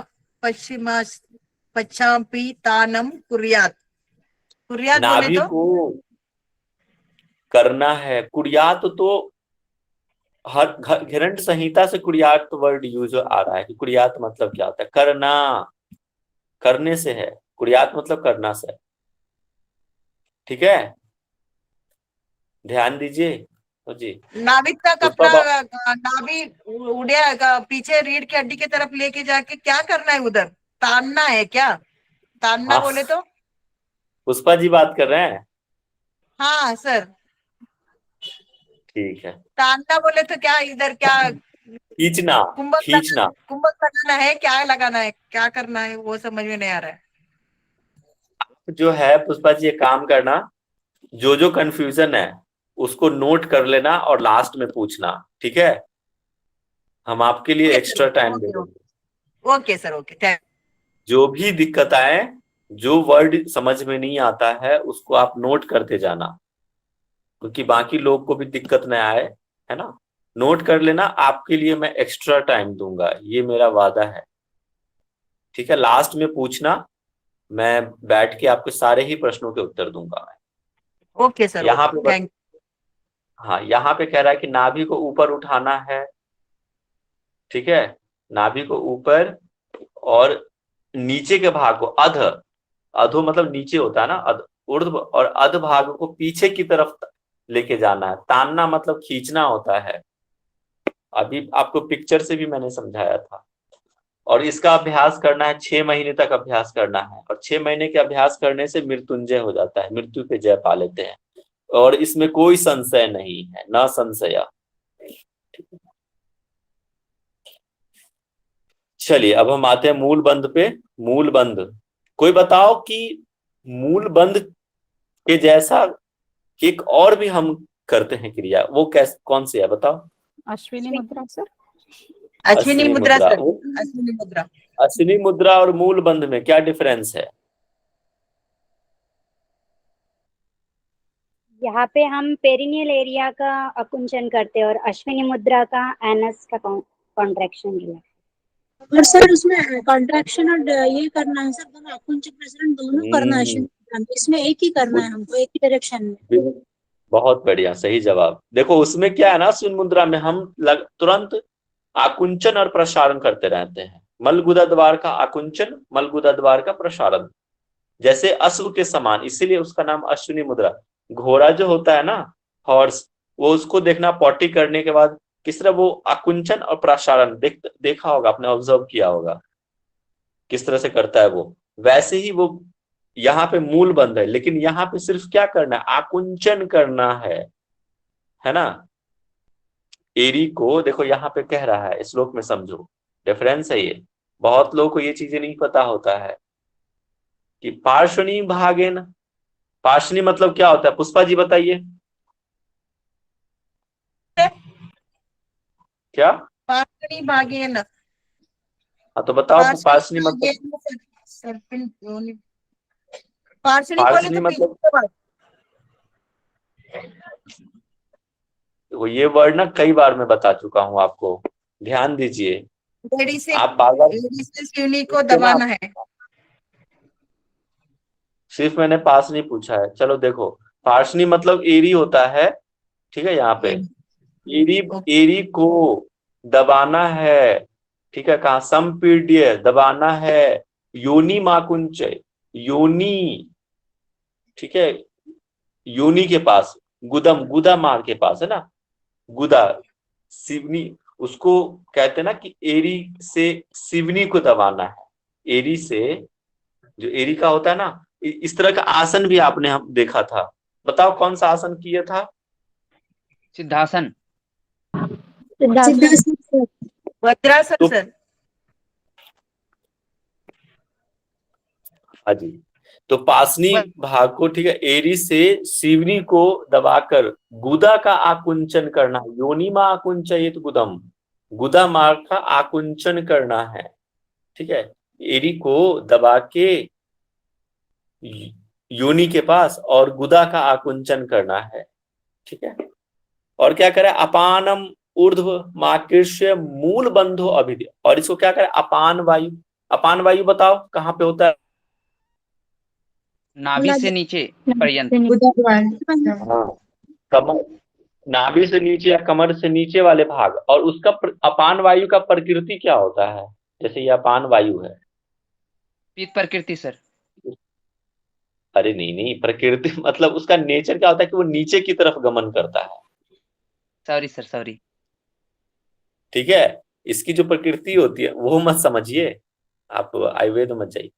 पश्चापि तानम कुर्यात। कुर्यात बोले नाभि तो को करना है। कुर्यात तो हर घरंट संहिता से कुर्यात वर्ड यूज आ रहा है कि कुर्यात मतलब क्या होता है? करना, करने से है। कुर्यात मतलब करना से। ठीक है, ध्यान दीजिए तो जी। नाभि तक पुष्पा अपना नाभि उड़िया पीछे रीढ़ की हड्डी की तरफ लेके जाके क्या करना है? उधर तानना है क्या? तानना हाँ, बोले तो? पुष्पा जी बात कर रहे हैं। हाँ सर, ठीक है, तानना बोले तो क्या इधर क्या खींचना, खींचना। कुंभक लगाना है? क्या लगाना है, क्या करना है, वो समझ में नहीं आ रहा है। जो है पुष्पा जी, ये काम करना, जो जो कंफ्यूजन है उसको नोट कर लेना और लास्ट में पूछना। ठीक है, हम आपके लिए एक्स्ट्रा टाइम दे देंगे। Okay sir, okay thank. जो भी दिक्कत आए, जो वर्ड समझ में नहीं आता है उसको आप नोट करते जाना, क्योंकि बाकी लोग को भी दिक्कत न आए, है ना। नोट कर लेना, आपके लिए मैं एक्स्ट्रा टाइम दूंगा, ये मेरा वादा है। ठीक है, लास्ट में पूछना, मैं बैठ के आपके सारे ही प्रश्नों के उत्तर दूंगा मैं। ओके सर, यहाँ ओके पे थैंक। हाँ, यहाँ पे कह रहा है कि नाभि को ऊपर उठाना है। ठीक है, नाभि को ऊपर और नीचे के भाग को अध, अधो मतलब नीचे होता है ना, अध ऊर्ध्व, और अध भाग को पीछे की तरफ लेके जाना है। तानना मतलब खींचना होता है। अभी आपको पिक्चर से भी मैंने समझाया था। और इसका अभ्यास करना है, 6 महीने तक अभ्यास करना है, और 6 महीने के अभ्यास करने से मृत्युंजय हो जाता है, मृत्यु पे जय पा लेते हैं। और इसमें कोई संशय नहीं है, न संशय। चलिए, अब हम आते हैं मूल बंध पे। मूल बंध, कोई बताओ कि मूल बंध के जैसा एक और भी हम करते हैं क्रिया, वो कैसे, कौन सी है बताओ? अश्विनी मुद्रा सर। अश्विनी मुद्रा सर, वो अश्विनी मुद्रा। अश्विनी मुद्रा और मूल बंध में क्या डिफरेंस है? यहाँ पे हम पेरिनियल एरिया का अकुंचन करते हैं और अश्विनी मुद्रा का एनस का कॉन्ट्रैक्शन रिलैक्स। और सर उसमें कॉन्ट्रैक्शन और ये करना है सर, दोनों अकुंचन प्रसरण दोनों करना है अश्विनी मुद्रा में। इसमें एक ही करना है हमको, एक ही डायरेक्शन में। बहुत बढ़िया, सही जवाब। देखो उसमें क्या है ना, शून्य मुद्रा में हम तुरंत आकुंचन और प्रसारण करते रहते हैं। मलगुदा द्वार का आकुंचन, मलगुदा द्वार का प्रसारण, जैसे अश्व के समान, इसीलिए उसका नाम अश्विनी मुद्रा। घोड़ा जो होता है ना, हॉर्स, वो उसको देखना पॉटी करने के बाद किस तरह वो आकुंचन और प्रसारण देखा होगा आपने, ऑब्जर्व किया होगा किस तरह से करता है वो। वैसे ही वो यहाँ पे मूल बंध है, लेकिन यहाँ पे सिर्फ क्या करना है, आकुंचन करना है ना। एरी को देखो यहाँ पे कह रहा है, श्लोक में समझो, डिफरेंस है ये। बहुत लोगों को ये चीजें नहीं पता होता है कि पार्श्वनी भागेन, पार्श्वनी मतलब क्या होता है, पुष्पा जी बताइए क्या। पार्श्वनी भागेन, हाँ तो बताओ पार्श्वनी मतलब, पार्श्वनी बोले पार्श्वनी तो मतलब पीछे वाला। वो ये वर्ड ना कई बार मैं बता चुका हूं आपको, ध्यान दीजिए। एड़ी से, आप बार एड़ी से शिवनी को दबाना है। सिर्फ मैंने पास नहीं पूछा है, चलो देखो, पार्श्वनी मतलब एरी होता है, ठीक है। यहाँ पे एरी, एरी को दबाना है, ठीक है। कहा संपीड्य दबाना है, योनि माकुंच, योनि, ठीक है, योनि के पास, गुदम, गुदा मार के पास है ना, गुदा सिवनी, उसको कहते हैं ना कि एरी से सिवनी को दबाना है। एरी से, जो एरी का होता है ना, इस तरह का आसन भी आपने हम देखा था। बताओ कौन सा आसन किया था? सिद्धासन। सिद्धासन। वज्रासन सर। हाँ जी। तो पासनी भाग को, ठीक है, एरी से सिवनी को दबाकर गुदा का आकुंचन करना, योनि मा आकुंचयित गुदम, गुदा मार्ग का आकुंचन करना है, ठीक है। एरी को दबा के योनि के पास और गुदा का आकुंचन करना है, ठीक है। और क्या करे, अपानम ऊर्ध्व माकृष्य मूल बंधो अभिधि, और इसको क्या करे, अपान वायु, अपान वायु बताओ कहाँ पे होता है? नाभि से नीचे पर्यंत। हाँ, कमर, नाभि से नीचे या कमर से नीचे वाले भाग। और उसका अपान वायु का प्रकृति क्या होता है? जैसे ये अपान वायु है, पीत प्रकृति सर। अरे नहीं नहीं, प्रकृति मतलब उसका नेचर क्या होता है कि वो नीचे की तरफ गमन करता है। Sorry sir, sorry. ठीक है, इसकी जो प्रकृति होती है वो मत समझिए आप, आयुर्वेद मत जाइए।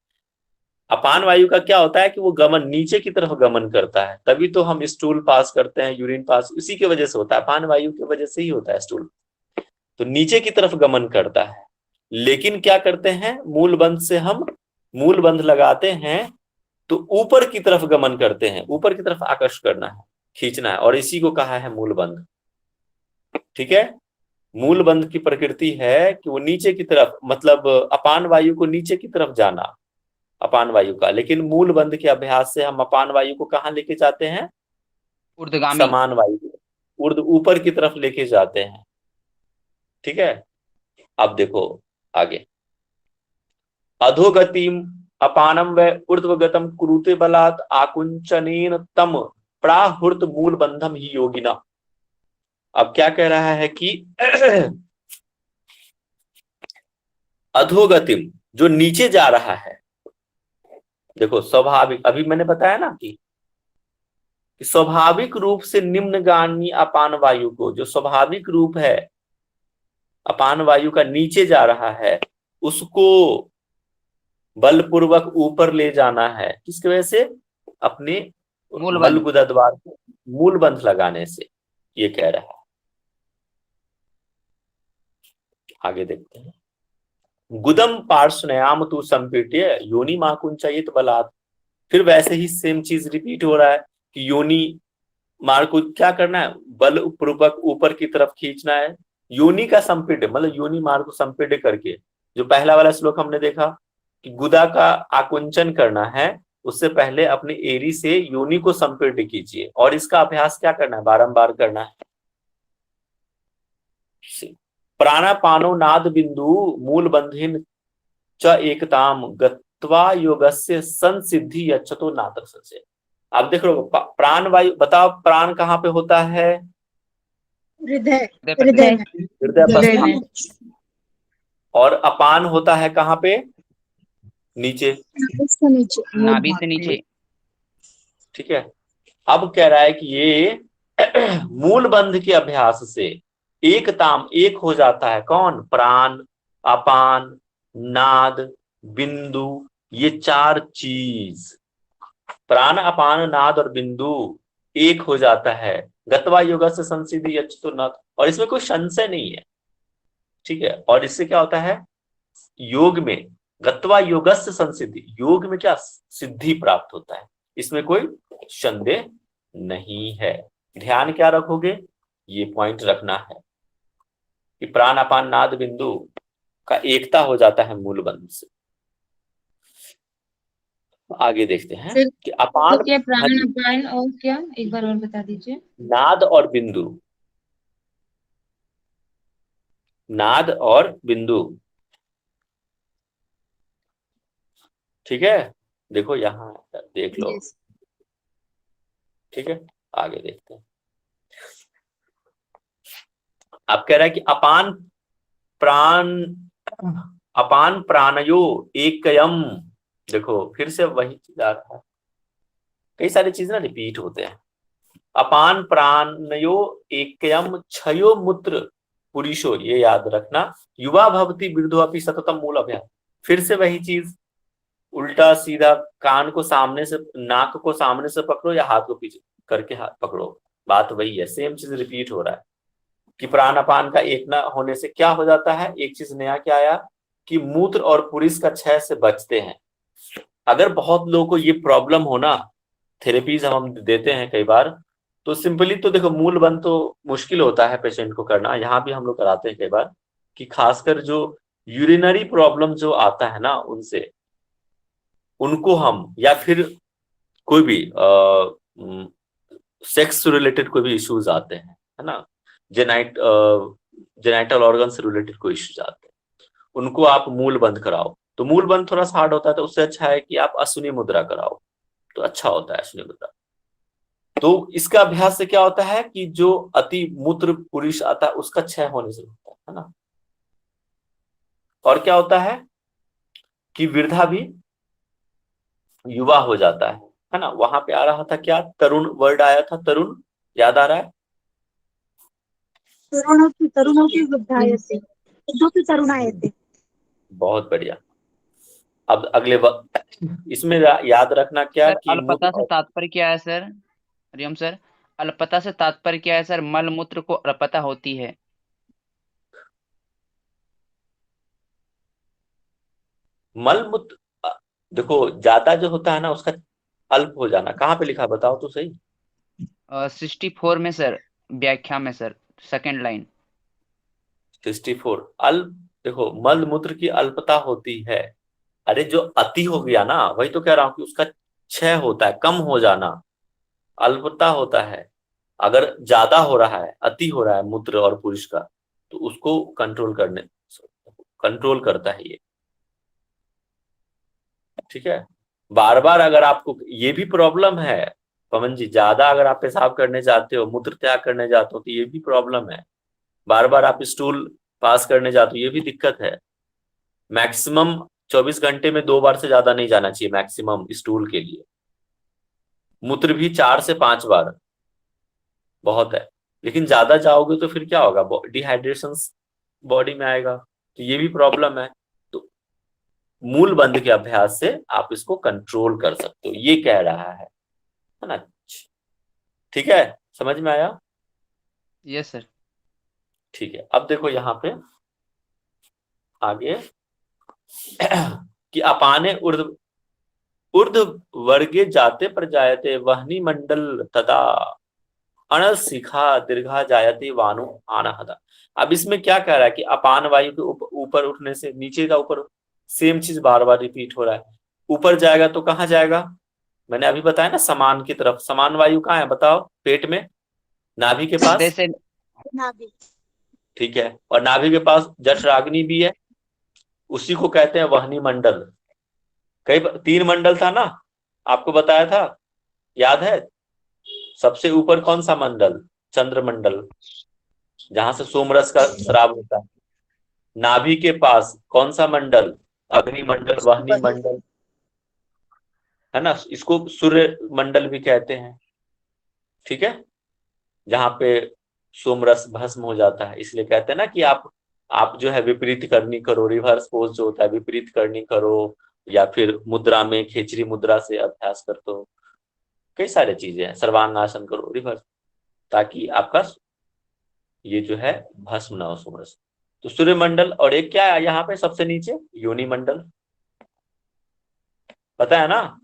अपान वायु का क्या होता है कि वो गमन, नीचे की तरफ गमन करता है, तभी तो हम स्टूल पास करते हैं, यूरिन पास इसी की वजह से होता है, अपान वायु की वजह से ही होता है स्टूल। तो नीचे की तरफ गमन करता है। लेकिन क्या करते हैं, मूल बंध से हम मूल बंध लगाते हैं तो ऊपर की तरफ गमन करते हैं, ऊपर की तरफ आकर्ष करना है, खींचना है, और इसी को कहा है मूल बंध, ठीक है। मूल बंध की प्रकृति है कि वो नीचे की तरफ, मतलब अपान वायु को नीचे की तरफ जाना, अपान वायु का। लेकिन मूल बंध के अभ्यास से हम अपान वायु को कहाँ लेके जाते हैं, ऊर्ध्वगामी, समान वायु, ऊर्ध्व ऊपर की तरफ लेके जाते हैं, ठीक है। अब देखो आगे, अधोगतिम अपानम व ऊर्ध्वगतम कुरुते बलात् आकुंचनेन तम प्राहुर्त मूल बंधम ही योगिना। अब क्या कह रहा है कि अधोगतिम, जो नीचे जा रहा है, देखो स्वाभाविक, अभी मैंने बताया ना कि स्वाभाविक रूप से निम्नगामी अपान वायु को, जो स्वाभाविक रूप है अपान वायु का नीचे जा रहा है, उसको बलपूर्वक ऊपर ले जाना है, किसकी वजह से, अपने मलगुदा द्वार को मूल बंध लगाने से, ये कह रहा है। आगे देखते हैं, गुदम पार्श्वनयाम तु संपीट्य योनि माकुंचयित बलात्। फिर वैसे ही सेम चीज रिपीट हो रहा है कि योनि मार्ग को क्या करना है, बल पूर्वक ऊपर की तरफ खींचना है, योनि का संपीड्य, मतलब योनि मार्ग को संपीड्य करके, जो पहला वाला श्लोक हमने देखा कि गुदा का आकुंचन करना है, उससे पहले अपनी एरी से योनि को संपीर्ण कीजिए। और इसका अभ्यास क्या करना है, बारंबार करना है। प्राणापानो नाद बिंदु मूल बंधिन च एकताम गत्वा योगस्य संसिद्धि यच्छतो नात्र संशय। अब देख लो, प्राण वायु बताओ, प्राण कहाँ पे होता है, हृदय हृदय में हृदय हृदय पश्चात। में। और अपान होता है कहाँ पे, नीचे, इसके नीचे नाभि से नीचे। ठीक है। अब कह रहा है कि ये मूल बंध के अभ्यास से एकताम, एक हो जाता है कौन, प्राण, अपान, नाद, बिंदु, ये चार चीज, प्राण अपान नाद और बिंदु एक हो जाता है। गत्वा योग से संसिद्धि यच्छतो नाथ, और इसमें कोई संशय नहीं है, ठीक है। और इससे क्या होता है, योग में गत्वा योगस्य संसिद्धि, योग में क्या सिद्धि प्राप्त होता है, इसमें कोई संदेह नहीं है। ध्यान क्या रखोगे, ये पॉइंट रखना है कि प्राण अपान नाद बिंदु का एकता हो जाता है मूल बंध से। आगे देखते हैं फिर कि अपान, तो क्या हाँ प्राण जी, अपान और क्या, एक बार और बता दीजिए। नाद और बिंदु, नाद और बिंदु, ठीक है। देखो यहां देख लो, Yes. ठीक है। आगे देखते हैं। अब कह रहा है कि अपान प्राणयो एकयम, देखो फिर से वही चीज आ रहा है, कई सारी चीजें ना रिपीट होते हैं। अपान प्राणयो एकयम क्षयो मूत्र पुरुषो, ये याद रखना, युवा भवति वृद्धो अपि सततम मूल अभ्यास। फिर से वही चीज, उल्टा सीधा, कान को सामने से, नाक को सामने से पकड़ो या हाथ को पीछे करके हाथ पकड़ो, बात वही है, सेम चीज रिपीट हो रहा है कि प्राण अपान का एक न होने से क्या हो जाता है, एक चीज नया क्या आया कि मूत्र और पुरुष का क्षय से बचते हैं। अगर बहुत लोगों को ये प्रॉब्लम हो ना, थेरेपीज हम देते हैं कई बार, तो सिंपली तो देखो मूल बंध तो मुश्किल होता है पेशेंट को करना, यहाँ भी हम लोग कराते हैं कई बार, कि खासकर जो यूरिनरी प्रॉब्लम जो आता है ना उनसे, उनको हम, या फिर कोई भी सेक्स से रिलेटेड कोई भी इश्यूज आते हैं, है ना, जेनाइटल ऑर्गन से रिलेटेड कोई इश्यूज आते हैं, उनको आप मूल बंद कराओ। तो मूल बंद थोड़ा सा हार्ड होता है, तो उससे अच्छा है कि आप अश्विनी मुद्रा कराओ, तो अच्छा होता है अश्विनी मुद्रा। तो इसका अभ्यास से क्या होता है कि जो अति मूत्र पुरुष आता है उसका क्षय होने से होता है ना। और क्या होता है कि वृद्धा भी युवा हो जाता है ना। वहां पे आ रहा था क्या, तरुण वर्ड आया था, तरुण याद आ रहा है, तरुणों की वृद्धायते, वृद्धों की तरुणायते। बहुत बढ़िया। अब अगले इसमें याद रखना क्या सर कि अल्पता से तात्पर्य क्या है सर, हरिओम सर, अल्पता से तात्पर्य क्या है सर, मल मूत्र को अल्पता होती है। मल मूत्र, देखो ज्यादा जो होता है ना उसका अल्प हो जाना, कहाँ पे लिखा बताओ तो सही। 64 में सर, व्याख्या में सर, सेकंड लाइन। 64 अल्प, देखो मल मूत्र की अल्पता होती है। अरे जो अति हो गया ना, वही तो कह रहा हूं कि उसका क्षय होता है, कम हो जाना, अल्पता होता है। अगर ज्यादा हो रहा है, अति हो रहा है मूत्र और पुरुष का, तो उसको कंट्रोल करता है ये, ठीक है। बार बार अगर आपको ये भी प्रॉब्लम है पवन जी, ज्यादा अगर आप पेशाब करने जाते हो, मूत्र त्याग करने जाते हो, तो ये भी प्रॉब्लम है। बार बार आप स्टूल पास करने जाते हो, ये भी दिक्कत है। मैक्सिमम 24 घंटे में 2 बार से ज्यादा नहीं जाना चाहिए मैक्सिमम स्टूल के लिए। मूत्र भी 4 से 5 बार बहुत है, लेकिन ज्यादा जाओगे तो फिर क्या होगा, डिहाइड्रेशन बॉडी में आएगा, तो ये भी प्रॉब्लम है। तो मूल बंध के अभ्यास से आप इसको कंट्रोल कर सकते हो, ये कह रहा है ना। ठीक है, समझ में आया। Yes sir. ठीक है, अब देखो यहाँ पे आगे कि अपाने ऊर्ध वर्गे जाते प्रजायते वहनी मंडल तदा अणशिखा दीर्घा जायते वानु आनहदा। अब इसमें क्या कह रहा है कि अपान वायु के ऊपर उठने से नीचे का ऊपर, सेम चीज बार बार रिपीट हो रहा है। ऊपर जाएगा तो कहाँ जाएगा, मैंने अभी बताया ना, समान की तरफ। समान वायु कहाँ है बताओ? पेट में, नाभि के हृदय पास। से नाभि। ठीक है, और नाभि के पास जठराग्नि भी है, उसी को कहते हैं वहनी मंडल। कई 3 मंडल था ना, आपको बताया था, याद है? सबसे ऊपर कौन सा मंडल? चंद्रमंडल, जहां से सोमरस का स्राव होता है। नाभि के पास कौन सा मंडल? अग्निमंडल, वहनी मंडल, है ना। इसको सूर्य मंडल भी कहते हैं, ठीक है, जहां पे सोमरस भस्म हो जाता है। इसलिए कहते हैं ना कि आप जो है विपरीत करनी करो, रिवर्स पोज जो होता है विपरीत करनी करो, या फिर मुद्रा में खेचरी मुद्रा से अभ्यास कर दो। कई सारी चीजें हैं, सर्वांगासन करो, रिवर्स, ताकि आपका ये जो है भस्म ना हो सोमरस। तो सूर्य मंडल, और एक क्या है यहाँ पे सबसे नीचे? योनि मंडल, पता है ना?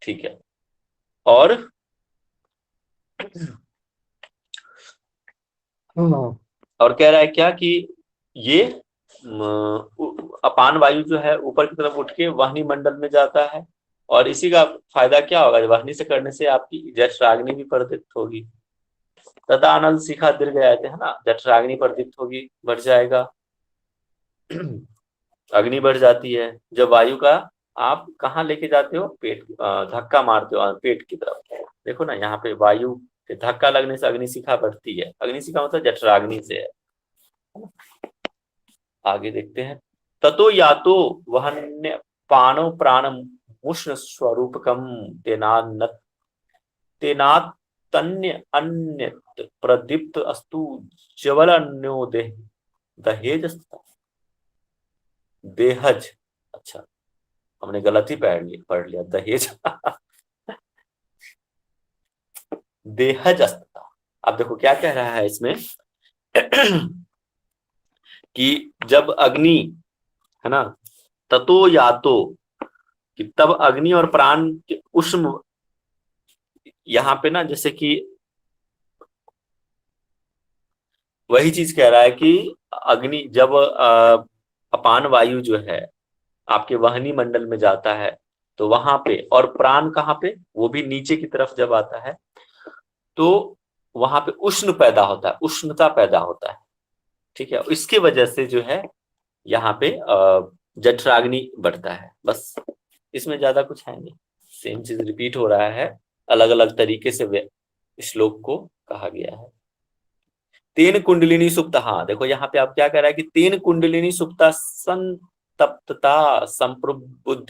ठीक है। और और कह रहा है क्या कि ये अपान वायु जो है ऊपर की तरफ उठ के वाहिनी मंडल में जाता है, और इसी का फायदा क्या होगा? वाहिनी से करने से आपकी जठराग्नि भी प्रदीप्त होगी। तथा अनल शिखा दीर्घ आते है ना, जठराग्नि प्रदीप्त होगी, बढ़ जाएगा। अग्नि बढ़ जाती है जब वायु का आप कहाँ लेके जाते हो? पेट, धक्का मारते हो पेट की तरफ। देखो ना, यहाँ पे वायु के धक्का लगने से अग्निशिखा बढ़ती है। अग्निशिखा मतलब जठराग्नि से है। आगे देखते हैं। ततो यातो वहन्य पानो प्राणम उष्ण स्वरूपकम तेनातन्य अन्य प्रदीप्त अस्तु ज्वल अन्यो दहेज देहज। अच्छा, हमने गलत ही पढ़ लिया दहेज। देहज अस्तता। अब देखो क्या कह रहा है इसमें कि जब अग्नि, है ना, ततो यातो, कि तब अग्नि और प्राण के उष्ण, यहाँ पे ना जैसे कि वही चीज कह रहा है कि अग्नि जब अपान वायु जो है आपके वहनी मंडल में जाता है तो वहां पे, और प्राण कहाँ पे? वो भी नीचे की तरफ जब आता है तो वहां पे उष्ण पैदा होता है, उष्णता पैदा होता है। ठीक है, इसकी वजह से जो है यहाँ पे जठराग्नि बढ़ता है। बस, इसमें ज्यादा कुछ है नहीं, सेम चीज रिपीट हो रहा है, अलग अलग तरीके से श्लोक को कहा गया है। 3 कुंडलिनी सुप्त। हाँ देखो यहाँ पे आप क्या कह रहा है कि 3 कुंडलिनी सुप्ता संतप्तता संप्रबुद्ध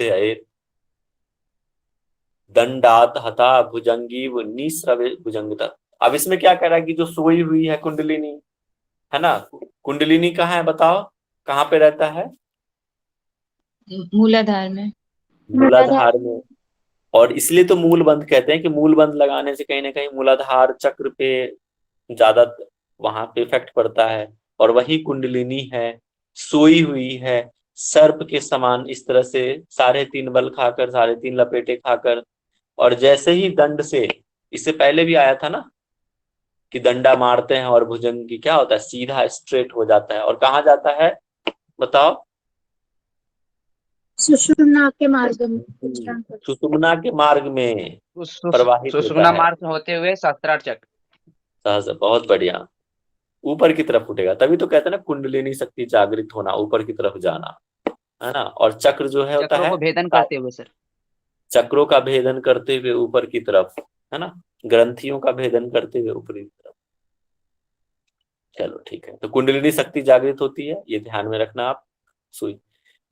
दंडात हता भुजंगीव निस्रवे भुजंगता। अब इसमें क्या कह रहा है कि जो सोई हुई है कुंडलिनी, है ना, कुंडलिनी कहाँ है बताओ? कहाँ पे रहता है? मूलाधार में। मूलाधार में। और इसलिए तो मूल बंध कहते हैं कि मूल बंध लगाने से कहीं ना कहीं मूलाधार चक्र पे ज्यादा वहां पे इफेक्ट पड़ता है। और वही कुंडलिनी है, सोई हुई है सर्प के समान, इस तरह से 3.5 बल खाकर, 3.5 लपेटे खाकर। और जैसे ही दंड से, इससे पहले भी आया था ना कि दंडा मारते हैं और भुजंग की क्या होता है? सीधा स्ट्रेट हो जाता है। और कहाँ जाता है बताओ? सुषुम्ना के मार्ग में। सुषुम्ना के मार्ग में प्रवाहित होता सुषुम्ना है। मार्ग होते हुए सहस्त्रार चक्र। सहज, बहुत बढ़िया, ऊपर की तरफ उठेगा। तभी तो कहते हैं ना कुंडलिनी शक्ति जागृत होना, ऊपर की तरफ जाना, है ना। और चक्र जो है होता चक्रों है, को भेदन करते हुए सर। चक्रों का भेदन करते हुए ऊपर की तरफ, है ना, ग्रंथियों का भेदन करते हुए ऊपरी तरफ। चलो ठीक है, तो कुंडलिनी शक्ति जागृत होती है, ये ध्यान में रखना आप। सुई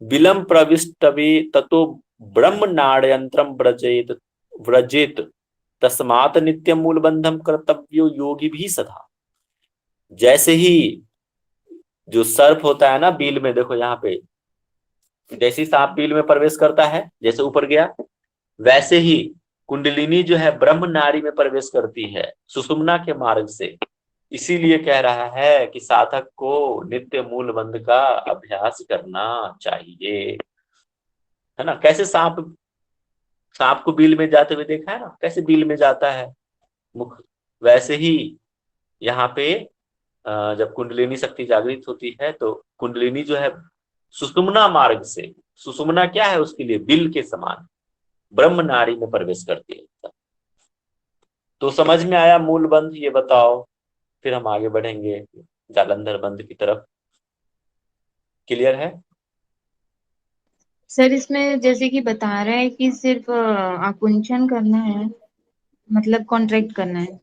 विलम प्रविष्टवे ततो ब्रह्म नाड़यंत्रम व्रजेत व्रजेत तस्मात् नित्यम मूल बंधम कर्तव्यो योगी भी सदा। जैसे ही जो सर्प होता है ना बील में, देखो यहाँ पे, जैसे ही सांप बील में प्रवेश करता है, जैसे ऊपर गया, वैसे ही कुंडलिनी जो है ब्रह्म नाड़ी में प्रवेश करती है सुषुम्ना के मार्ग से। इसीलिए कह रहा है कि साधक को नित्य मूल बंध का अभ्यास करना चाहिए, है ना। कैसे सांप सांप को बील में जाते हुए देखा है ना, कैसे बील में जाता है मुख, वैसे ही यहाँ पे जब कुंडलिनी शक्ति जागृत होती है तो कुंडलिनी जो है सुषुम्ना मार्ग से सुषुम्ना क्या है उसके लिए? बिल के समान ब्रह्म नाड़ी में प्रवेश करती है। तो समझ में आया मूल बंध? ये बताओ, फिर हम आगे बढ़ेंगे जालंधर बंध की तरफ। क्लियर है? सर इसमें जैसे कि बता रहा है कि सिर्फ आकुंचन करना है, मतलब कॉन्ट्रैक्ट करना है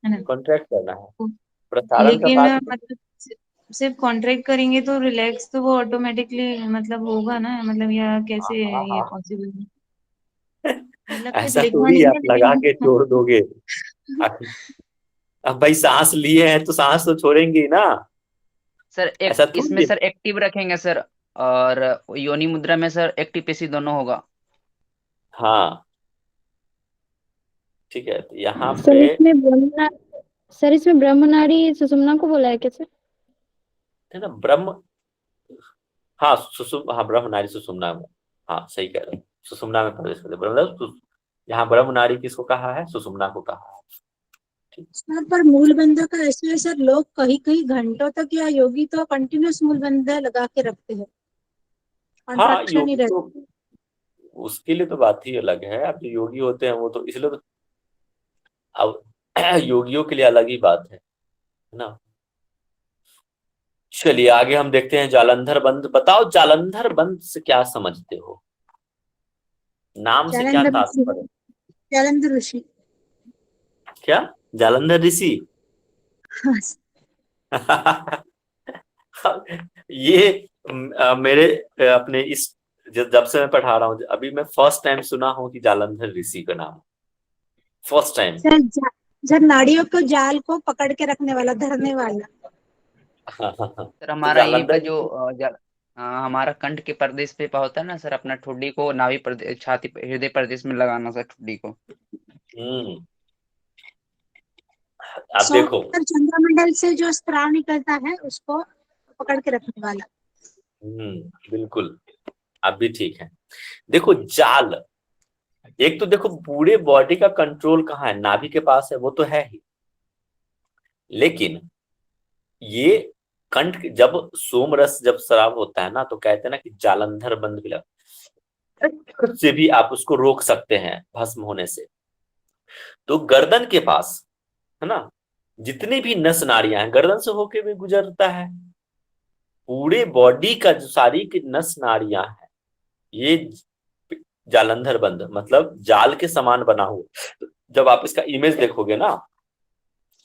ना? कॉन्ट्रैक्ट करना है, प्रसारण का लेकिन बात। मतलब सिर्फ कॉन्ट्रैक्ट करेंगे तो रिलैक्स तो वो ऑटोमेटिकली मतलब होगा ना, मतलब या कैसे हाँ ये हाँ पॉसिबल है? मतलब सिर्फ ऐसा लिखा थोड़ी नहीं आप है लगा के लेकिन छोड़ दोगे। अब भाई सांस लिए हैं तो सांस तो छोड़ेंगे ही ना, सर एक ऐसा इसमें थोड़ी है। सर एक्टिव रखेंगे सर, और योनि मुद्रा में सर एक्टिव पेशिव दोनों होगा। हाँ ठीक है, तो यहाँ सर पे इसमें ब्रह्मना सर इसमें ब्रह्मनाड़ी सुषुम्ना को बोला है क्या सर? है ना ब्रह्म, हाँ हाँ ब्रह्म नारी सुषुम्ना में, हाँ सही कह रहे हो, सुषुम्ना में प्रवेश करते ब्रह्म। यहाँ ब्रह्म नारी किसको कहा है? सुषुम्ना को कहा है। सर पर मूल बंध का ऐसे है सर, लोग कहीं कहीं घंटों तक या योगी तो कंटिन्यूस मूल बंध लगा के रखते हैं, हाँ कॉन्ट्रैक्शन ही योगी रहता तो उसके लिए तो बात ही अलग है। अब जो योगी होते हैं वो तो इसलिए तो, अब योगियों के लिए अलग ही बात है ना। चलिए आगे हम देखते हैं जालंधर बंध। बताओ जालंधर बंध से क्या समझते हो? नाम से क्या जालंधर ऋषि, तात्पर्य? जालंधर ऋषि। क्या? जालंधर ऋषि? हाँ, ये मेरे अपने इस जब से मैं पढ़ा रहा हूँ अभी मैं फर्स्ट टाइम सुना हूँ कि जालंधर ऋषि का नाम, फर्स्ट टाइम। सर सर नाड़ियों को जाल को पकड़ के रखने वाला, धरने वाला। सर तो हमारा यहीं पे जालंधर जो हमारा कंठ के प्रदेश पे होता है ना सर, अपना ठुड्डी को नाभि प्रदेश, छाती हृदय प्रदेश में लगाना सर ठुड्डी को। हम्म आप देखो, सर चंद्रमंडल से जो स्त्राव निकलता है उसको पकड़ के रखने वाला। बिल्कुल आप भी ठीक है। देखो जाल, एक तो देखो पूरे बॉडी का कंट्रोल कहाँ है? नाभि के पास है, वो तो है ही, लेकिन ये कंठ जब सोम रस जब स्राव होता है ना तो कहते हैं ना कि जालंधर बंध भी से भी आप उसको रोक सकते हैं भस्म होने से। तो गर्दन के पास है ना जितनी भी नस नाड़ियां हैं गर्दन से होके भी गुजरता है। पूरे बॉडी का जो सारी की नस नाड़ियां हैं ये जालंधर बंध मतलब जाल के समान बना हुआ। जब आप इसका इमेज देखोगे ना,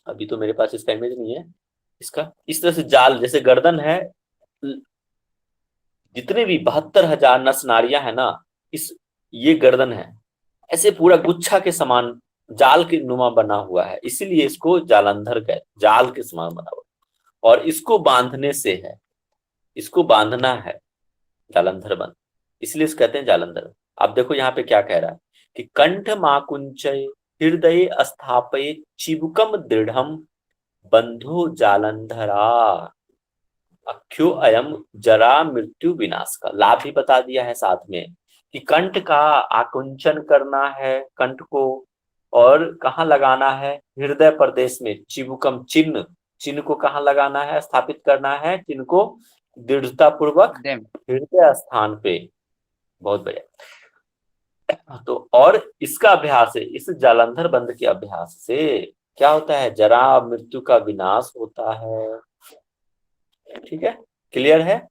अभी तो मेरे पास इसका इमेज नहीं है, इसका इस तरह से जाल जैसे गर्दन है, जितने भी 72,000 नस नाड़ियां है ना, इस ये गर्दन है, ऐसे पूरा गुच्छा के समान जाल के नुमा बना हुआ है, इसीलिए इसको जालंधर कहते, जाल के समान बना हुआ। और इसको बांधने से है, इसको बांधना है जालंधर बंध, इसलिए इसको कहते हैं जालंधर। अब देखो यहाँ पे क्या कह रहा है कि कंठ माकुंचय हृदय स्थापय चिबुकम दृढ़म बंधु जालंधरा अख्यो अयम जरा मृत्यु विनाश का लाभ भी बता दिया है साथ में कि कंठ का आकुंचन करना है, कंठ को, और कहाँ लगाना है? हृदय प्रदेश में, चिबुकम चिन्ह, चिन्ह को कहाँ लगाना है? स्थापित करना है चिन्ह को दृढ़ता पूर्वक हृदय में। हृदय स्थान पे। बहुत बढ़िया। तो और इसका अभ्यास है, इस जालंधर बंध के अभ्यास से क्या होता है? जरा मृत्यु का विनाश होता है। ठीक है, क्लियर है?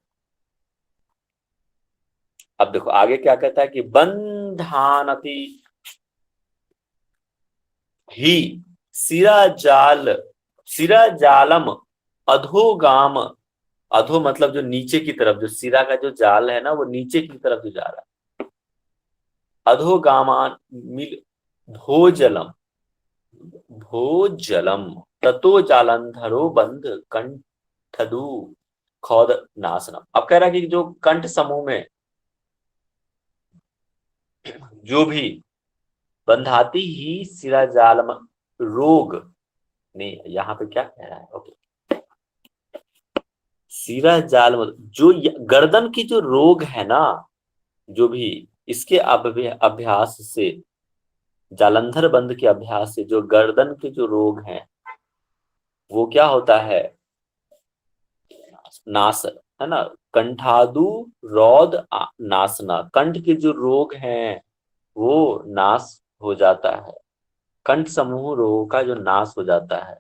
अब देखो आगे क्या कहता है कि बंधानति ही सिरा जालम अधोगाम, अधो मतलब जो नीचे की तरफ, जो सिरा का जो जाल है ना वो नीचे की तरफ जो जा रहा है, अधोगामान मिल भोजलम, भोजलम ततो जालंधरो बंध कंठदु खौद नासनम। अब कह रहा है कि जो कंठ समूह में जो भी बंधाती ही सिरा जालम रोग, नहीं यहाँ पे क्या कह रहा है? ओके, सिरा जाल जो गर्दन की जो रोग है ना, जो भी इसके अभ्यास से, जालंधर बंध के अभ्यास से जो गर्दन के जो रोग हैं वो क्या होता है? नाश है ना। कंठादु रौद नासना, कंठ के जो रोग हैं वो नाश हो जाता है, कंठ समूह रोगों का जो नाश हो जाता है,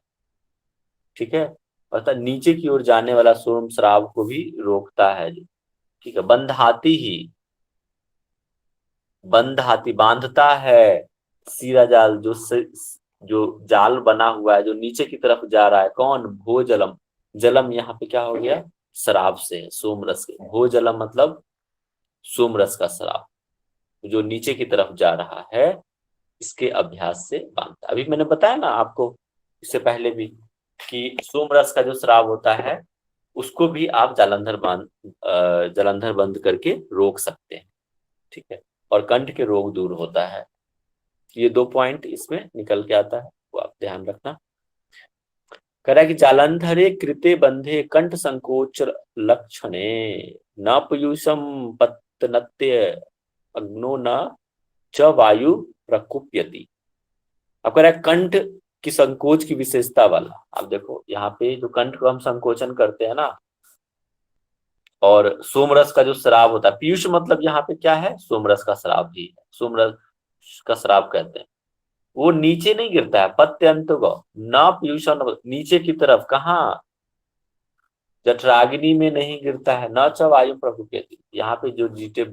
ठीक है। अर्थात नीचे की ओर जाने वाला सोम श्राव को भी रोकता है, ठीक है। बंधाती ही, बंधाती बांधता है, सीरा जाल जो जाल बना हुआ है जो नीचे की तरफ जा रहा है, कौन, भोजलम, जलम यहाँ पे क्या हो गया, शराब से, सोम रस के, भोजलम मतलब सोम रस का शराब जो नीचे की तरफ जा रहा है, इसके अभ्यास से बांधता। अभी मैंने बताया ना आपको इससे पहले भी कि सोम रस का जो शराब होता है उसको भी आप जलंधर बंद करके रोक सकते हैं, ठीक है। और कंठ के रोग दूर होता है। ये 2 पॉइंट इसमें निकल के आता है, वो आप ध्यान रखना। कह रहा है कि जालंधरे कृते बंधे कंठ संकोच लक्षणे न पयूषम पत्तनत्य अग्नो न च वायु प्रकुप्यति। अब कह रहा है कंठ की संकोच की विशेषता वाला। आप देखो यहाँ पे जो कंठ को हम संकोचन करते हैं ना, और सोमरस का जो शराब होता है, पीयूष मतलब यहाँ पे क्या है, सोमरस का शराब ही है, सोमरस का शराब कहते हैं। वो नीचे नहीं गिरता है, पत्यंत न पीयूष, नीचे की तरफ, कहाँ, जठराग्नि में नहीं गिरता है, न च वायु प्रकुप्यति, यहाँ पे जो जीटे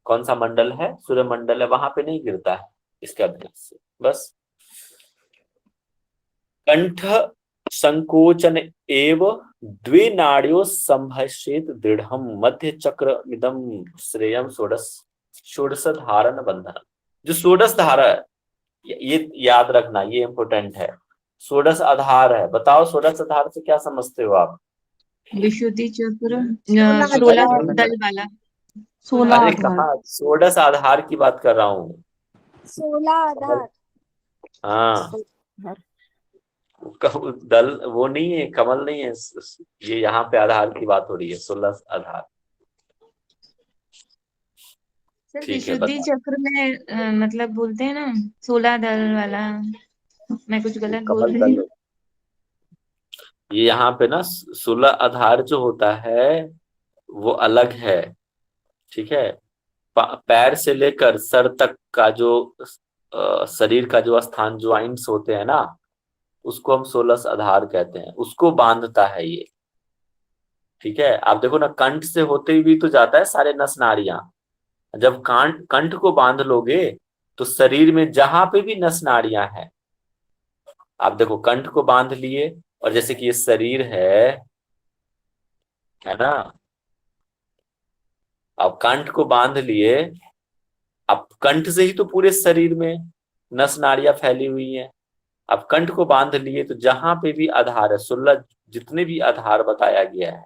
कौन सा मंडल है, सूर्य मंडल है, वहां पे नहीं गिरता है इसके अभ्यास से। बस कंठ संकोचन एव द्वे नाड्यो संभषेत दृढ़म मध्य चक्र मिदम श्रेयम षोडश धारण बंधन। जो षोडश धारा है, ये याद रखना, ये इंपॉर्टेंट है। षोडश आधार है, बताओ षोडश आधार से क्या समझते हो आप? विशुद्धि चक्र, 16 16 दल वाला। 16 अरे आधार। कहाँ, षोडश आधार की बात कर रहा हूँ। 16 आधार। हाँ, दल वो नहीं है, कमल नहीं है, ये यहाँ पे आधार की बात हो रही है, 16 आधार। सर ठीक है, विशुद्धि बता। चक्र में मतलब बोलते हैं ना 16 दल वाला, मैं कुछ गलत बोल कमल रही दल, हूँ? ये यहाँ पे ना 16 आधार जो होता है वो अलग है, ठीक है। पैर से लेकर सर तक का जो शरीर का जो स्थान, ज्वाइंट्स होते हैं ना, उसको हम 16 आधार कहते हैं, उसको बांधता है ये, ठीक है। आप देखो ना, कंठ से होते हुए तो जाता है सारे नस नाड़ियां, जब कंठ को बांध लोगे तो शरीर में जहां पे भी नस नाड़ियां हैं, आप देखो कंठ को बांध लिए, और जैसे कि ये शरीर है ना, अब कंठ को बांध लिए, अब कंठ से ही तो पूरे शरीर में नस नाड़ियां फैली हुई हैं। अब कंठ को बांध लिए तो जहां पे भी आधार है, 16 जितने भी आधार बताया गया है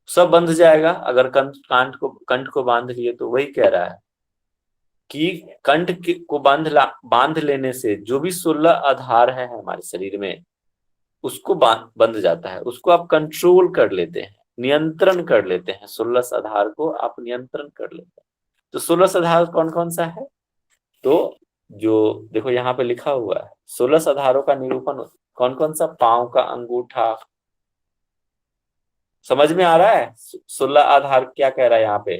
सब बंध जाएगा अगर कंठ को बांध लिए। तो वही कह रहा है कि कंठ को बांध लेने से जो भी 16 आधार है हमारे शरीर में, उसको बंध जाता है, उसको आप कंट्रोल कर लेते हैं, नियंत्रण कर लेते हैं, 16 आधार को आप नियंत्रण कर लेते हैं। तो 16 आधार कौन कौन सा है, तो जो देखो यहाँ पे लिखा हुआ है 16 आधारों का निरूपण कौन कौन सा, पांव का अंगूठा, समझ में आ रहा है 16 आधार क्या कह रहा है यहाँ पे,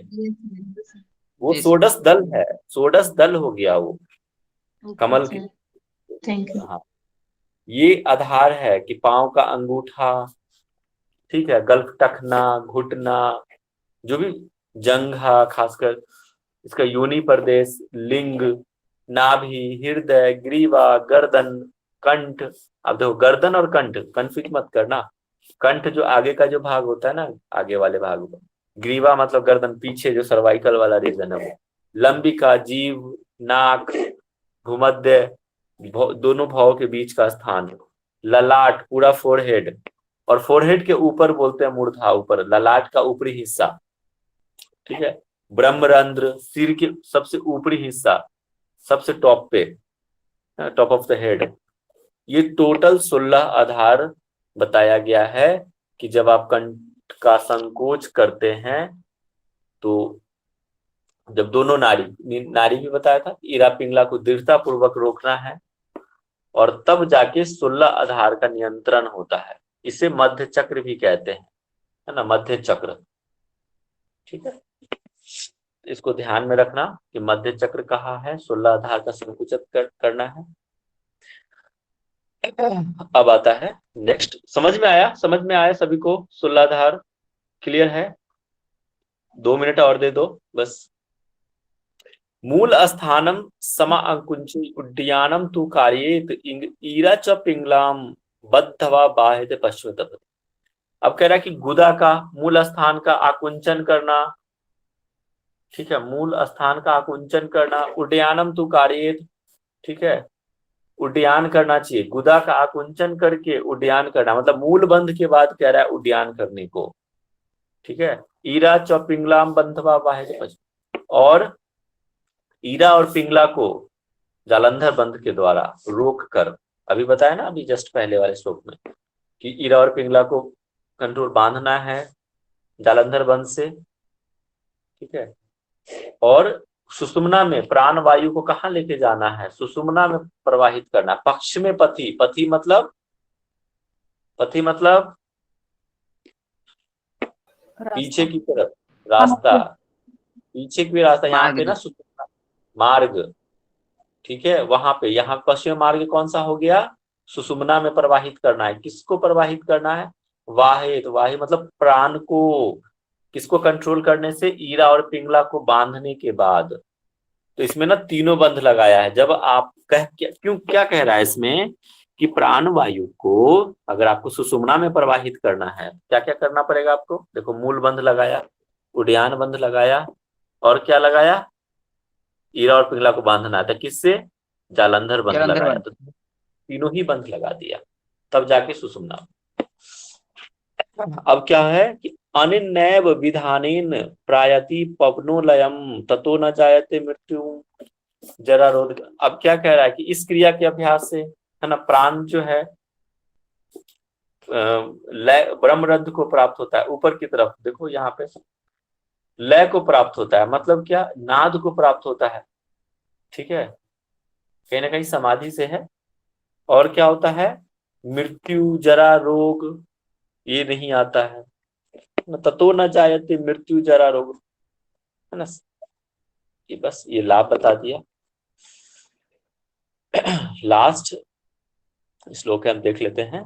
वो षोडश दल है, षोडश दल हो गया वो कमल की। Thank you. हाँ, ये आधार है कि पांव का अंगूठा, ठीक है, गल्फ टखना, घुटना, जो भी जंघा, खासकर इसका योनि प्रदेश, लिंग, नाभि, हृदय, ग्रीवा, गर्दन, कंठ। अब देखो गर्दन और कंठ कंफ्यूज मत करना, कंठ जो आगे का जो भाग होता है ना, आगे वाले भाग में, ग्रीवा मतलब गर्दन पीछे जो सर्वाइकल वाला रीजन है वो, लंबिका जीभ, नाक, भूमध्य, दोनों भावों के बीच का स्थान, ललाट पूरा फोरहेड, और फोरहेड के ऊपर बोलते हैं मूर्धा, ऊपर ललाट का ऊपरी हिस्सा, ठीक है। ब्रह्मरंध्र सिर के सबसे ऊपरी हिस्सा, सबसे टॉप पे, टॉप ऑफ द हेड। ये टोटल 16 आधार बताया गया है कि जब आप कंठ का संकोच करते हैं तो जब दोनों नाड़ी भी बताया था, ईरा पिंगला को दृढ़ता पूर्वक रोकना है, और तब जाके 16 आधार का नियंत्रण होता है। इसे मध्य चक्र भी कहते हैं, है ना, मध्य चक्र। ठीक है, इसको ध्यान में रखना कि मध्य चक्र कहाँ है, 16 आधार का संकुचित करना है। अब आता है नेक्स्ट, समझ में आया सभी को? 16 आधार क्लियर है? 2 मिनट और दे दो बस। मूल स्थानम समाकुंची उड्डयनम तु कार्येत ईरा च पिंगलाम बद्धवा बाह्यते पश्चिम। अब कह रहा है कि गुदा का मूल स्थान का आकुंचन करना, ठीक है, मूल स्थान का आकुंचन करना, उड्डयनम तु कार्येत, ठीक है, उड्डयन करना चाहिए। गुदा का आकुंचन करके उड्डयन करना, मतलब मूल बंध के बाद कह रहा है उड्डयन करने को। ठीक है, ईरा च पिंगलाम बंधवा बाह्यते पश्चिम, और ईरा और पिंगला को जालंधर बंध के द्वारा रोक कर, अभी बताया ना अभी जस्ट पहले वाले श्लोक में कि ईरा और पिंगला को कंट्रोल बांधना है जालंधर बंध से। ठीक है, और सुषुम्ना में प्राण वायु को कहाँ लेके जाना है, सुषुम्ना में प्रवाहित करना। पक्ष में पथि, पथि मतलब पीछे की तरफ रास्ता, पीछे की रास्ता, यहाँ पे ना सुषुम्ना मार्ग। ठीक है, वहां पे, यहाँ पश्चिम मार्ग कौन सा हो गया, सुषुम्ना में प्रवाहित करना है। किसको प्रवाहित करना है, वाहित, वाहि मतलब प्राण को। किसको कंट्रोल करने से, ईरा और पिंगला को बांधने के बाद। तो इसमें ना तीनों बंध लगाया है। जब आप क्या कह रहा है इसमें कि प्राण वायु को अगर आपको सुषुम्ना में प्रवाहित करना है, क्या क्या करना पड़ेगा आपको? देखो, मूल बंध लगाया, उड्डयन बंध लगाया, और क्या लगाया, ईरा और पिंगला को बांधना था। किससे, जालंधर बंध लगाया। तो तीनों ही बंध लगा दिया, तब जाके सुषुम्ना। अब क्या है कि अनिनैव विधानेन प्रायति पवनोलयम ततो न जायते मृत्यु जरा रोध। अब क्या कह रहा है कि इस क्रिया के अभ्यास से, है ना, प्राण जो है ब्रह्मरंध्र को प्राप्त होता है। ऊपर की तरफ देखो, यहाँ पे लय को प्राप्त होता है, मतलब क्या, नाद को प्राप्त होता है। ठीक है, कहीं ना कहीं समाधि से है। और क्या होता है, मृत्यु जरा रोग ये नहीं आता है। ततो न जायते मृत्यु जरा रोग, है ना। ये बस ये लाभ बता दिया। लास्ट श्लोक हम देख लेते हैं।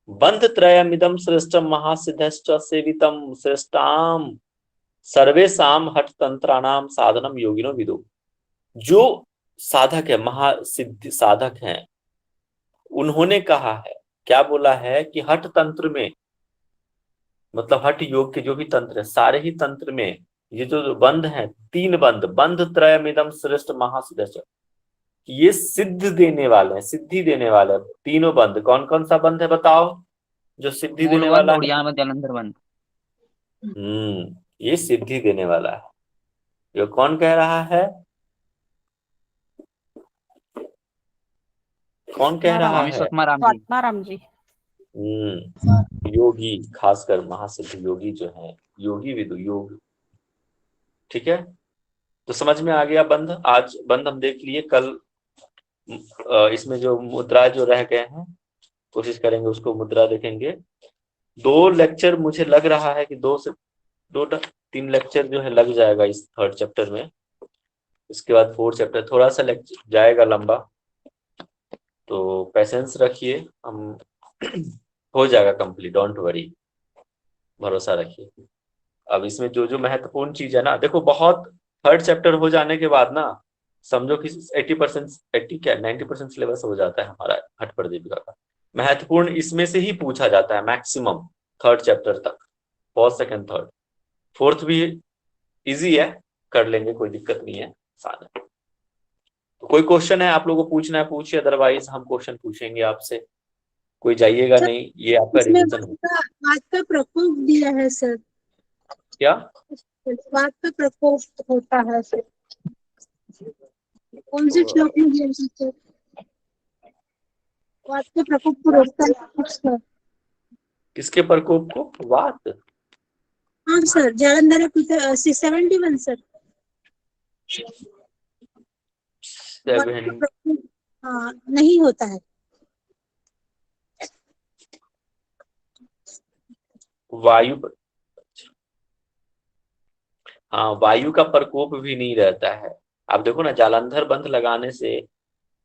बंध त्रयमिदं श्रेष्ठम महासिद्धश्च सेवितम श्रेष्ठाम सर्वेशाम हठ तंत्राणाम साधनम योगिनो विदु। जो साधक है, महासिद्धि साधक हैं, उन्होंने कहा है, क्या बोला है कि हठ तंत्र में, मतलब हठ योग के जो भी तंत्र है, सारे ही तंत्र में ये जो बंध है, 3 बंध, बंध त्रयमिदं श्रेष्ठ महासिद्धश्च, ये सिद्ध देने वाले हैं, सिद्धि देने वाले हैं। तीनों बंध कौन कौन सा बंध है बताओ, जो सिद्धि देने वाला है? जालंधर बंध। ये सिद्धि देने वाला है। ये कौन कह रहा है, कौन कह रहा है? स्वात्माराम जी। योगी, खासकर महासिद्ध योगी जो है, योगी विदु योग। ठीक है, तो समझ में आ गया बंध। आज बंध हम देख लिए। कल इसमें जो मुद्रा जो रह गए हैं, कोशिश करेंगे उसको मुद्रा देखेंगे। 2 लेक्चर मुझे लग रहा है कि 2 से 3 लेक्चर जो है लग जाएगा इस 3rd चैप्टर में। इसके बाद 4th चैप्टर थोड़ा सा लेक्चर जाएगा लंबा, तो पेशेंस रखिए, हम हो जाएगा कंप्लीट, डोंट वरी, भरोसा रखिए। अब इसमें जो जो महत्वपूर्ण चीज है ना, देखो, बहुत 3rd चैप्टर हो जाने के बाद ना, समझो कि 90% सिलेबस हो जाता है हमारा हठ प्रदीपिका का। महत्वपूर्ण इसमें से ही पूछा जाता है मैक्सिमम 3rd चैप्टर तक, 1st, 2nd, 3rd, 4th भी इजी है, कर लेंगे, कोई दिक्कत नहीं है, आसान है। तो कोई क्वेश्चन है आप लोगों को पूछना है पूछिए, अदरवाइज हम क्वेश्चन पूछेंगे आपसे, कोई जाइएगा नहीं, ये आपका रिवीजन है। वात का प्रकोप दिया है सर, क्या वात का प्रकोप होता है सर, कौन से श्लोक में दिया है? वात के प्रकोप को रोकता है सर। किसके प्रकोप को? वात? हाँ सर, जालंधर 71 सर। 7 हाँ, नहीं होता है। वायु हाँ, वायु का प्रकोप भी नहीं रहता है। आप देखो ना, जालंधर बंध लगाने से,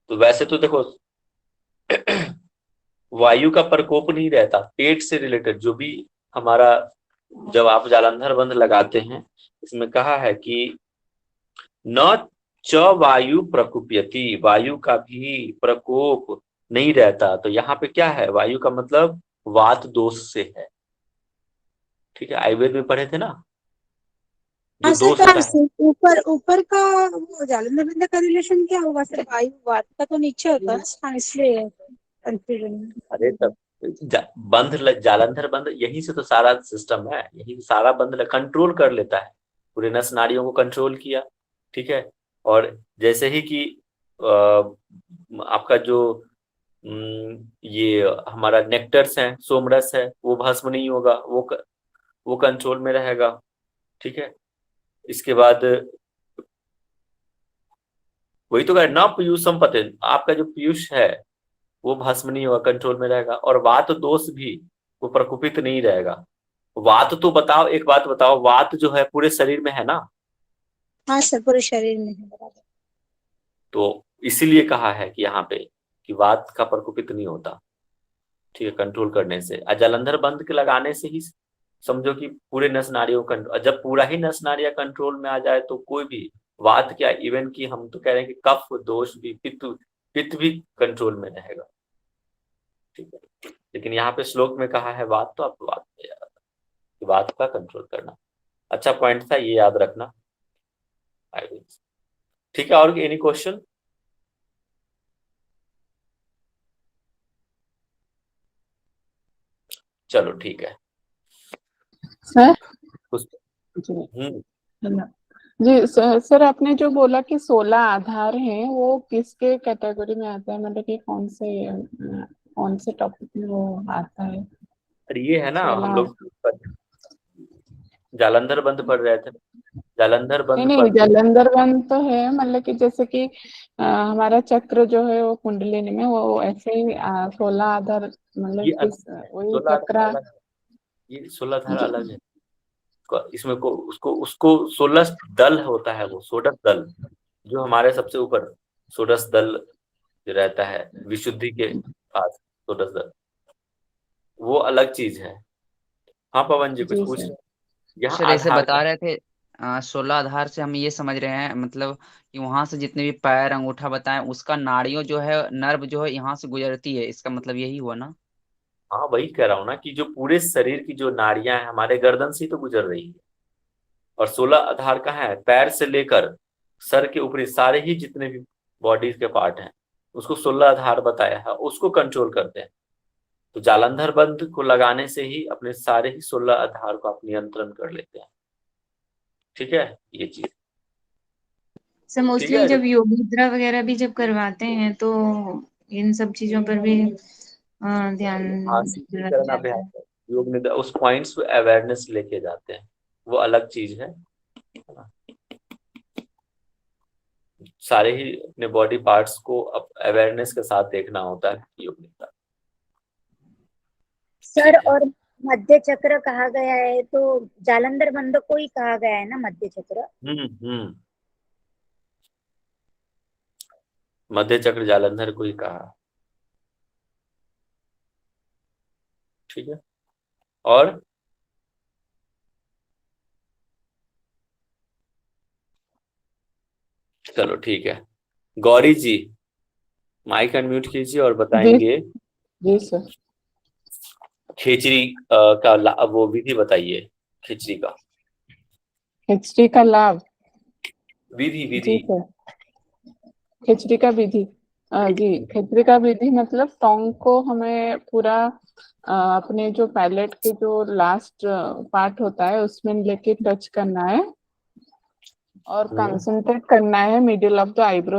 तो वैसे तो देखो वायु का प्रकोप नहीं रहता, पेट से रिलेटेड जो भी हमारा, जब आप जालंधर बंध लगाते हैं, इसमें कहा है कि न च वायु प्रकोपयति, वायु का भी प्रकोप नहीं रहता। तो यहाँ पे क्या है, वायु का मतलब वात दोष से है। ठीक है, आयुर्वेद में पढ़े थे ना, जो हाँ सर, दोष होता है। ऊपर ऊपर का वो जालंधर बंद का रिलेशन क्या होगा सर? वायु वात का तो नीचे होता है हाँ, इसलिए कंफ्यूजन। अरे तब जालंधर बंद, यहीं से तो सारा सिस्टम है, यहीं से सारा बंद कंट्रोल कर लेता है, पूरे नस नाड़ियों को कंट्रोल किया। ठीक है, और जैसे ही कि आपका जो ये हमारा नेक्टर्स है, सोमरस है, वो भस्म नहीं होगा, वो कंट्रोल में रहेगा। ठीक है, इसके बाद वही तो कह ना, पीयूषम पते, आपका जो पीयूष है वो भस्म नहीं होगा, कंट्रोल में रहेगा। और वात दोष भी वो प्रकोपित नहीं रहेगा। वात तो बताओ, एक बात बताओ, वात जो है पूरे शरीर में है ना? हाँ सर, पूरे शरीर में है, बराबर। तो इसीलिए कहा है कि यहाँ पे कि वात का प्रकोपित नहीं होता। ठीक है, कंट्रोल करने से, जालंधर बंद के लगाने से ही समझो कि पूरे नस नाड़ियों कंट्रोल, जब पूरा ही नस नाड़ियां कंट्रोल में आ जाए तो कोई भी वात क्या, इवन की हम तो कह रहे हैं कि कफ दोष भी, पित्त भी कंट्रोल में रहेगा। ठीक है, लेकिन यहाँ पे श्लोक में कहा है वात, तो आपको वात पे याद कि वात का कंट्रोल करना। अच्छा पॉइंट था, ये याद रखना। ठीक है, और एनी क्वेश्चन? चलो ठीक है सर कुछ। जी हम्म, जी सर, आपने जो बोला कि 16 आधार हैं, वो किसके कैटेगरी में आता है? मतलब कि कौन से टॉपिक में वो आता है? अरे ये है ना, हम 16 लोग जालंधर बंद पढ़ रहे थे, जालंधर नहीं बंद नहीं, पढ़ते। जालंधर बंद तो है, मतलब कि जैसे कि हमारा चक्र जो है वो कुंडलिनी में वो ऐसे ही 16 आधार, मतलब ये किस अलग है, वही 16 चक्र। अलग है, ये 16 धारा जी अलग है। इसमें को उसको उसको 16 दल होता है, वो 16 दल जो हमारे सबसे ऊपर 16 दल जो रहता है विशुद्धि के पास, 16 दल वो अलग चीज है। हाँ पवन जी कुछ जी पूछ सर। रहे हैं? यहाँ सर ऐसे आधार का बता रहे थे 16 आधार से हम ये समझ रहे हैं, मतलब कि वहां से जितने भी पैर अंगूठा बताएं, उसका नाड़ियों जो है, नर्व जो है यहाँ से गुजरती है, इसका मतलब यही हुआ ना? हाँ वही कह रहा हूँ ना, कि जो पूरे शरीर की जो नाड़ियां हैं हमारे गर्दन से ही तो गुजर रही है। और 16 आधार कहाँ है? पैर से लेकर सर के ऊपरी सारे ही जितने भी बॉडी के पार्ट हैं, उसको 16 आधार बताया है, उसको कंट्रोल करते हैं। तो जालंधर बंद को लगाने से ही अपने सारे ही 16 आधार को आप नियंत्रण कर लेते हैं। ठीक है, ये चीज सर ठीक मोस्टली है। जब योग निद्रा वगैरह भी जब करवाते हैं तो इन सब चीजों पर भी ध्यान हाँ, शीतलीकरण रखा जाता अभ्यास है। है, योग निद्रा, उस पॉइंट्स पे अवेयरनेस लेके जाते हैं, वो अलग चीज है। सारे ही अपने बॉडी पार्ट्स को अवेयरनेस के साथ देखना होता है योग निद्रा। सर, ठीक है। और मध्य चक्र कहा गया है तो जालंधर बंद को ही कहा गया है ना मध्य चक्र? हम्म, मध्य चक्र जालंधर को ही कहा। ठीक है, और चलो ठीक है, गौरी जी माइक अनम्यूट कीजिए और जी बताएंगे जी सर। खिचड़ी का वो विधि बताइए, खिचड़ी का खिचड़ी का लाभ। विधि जी विधि। सर, खिचड़ी का विधि। जी, खिचड़ी का विधि मतलब टोंग को हमें पूरा अपने जो पैलेट के जो लास्ट पार्ट होता है उसमें लेके टच करना है और कंसंट्रेट करना है मिडिल ऑफ द आईब्रो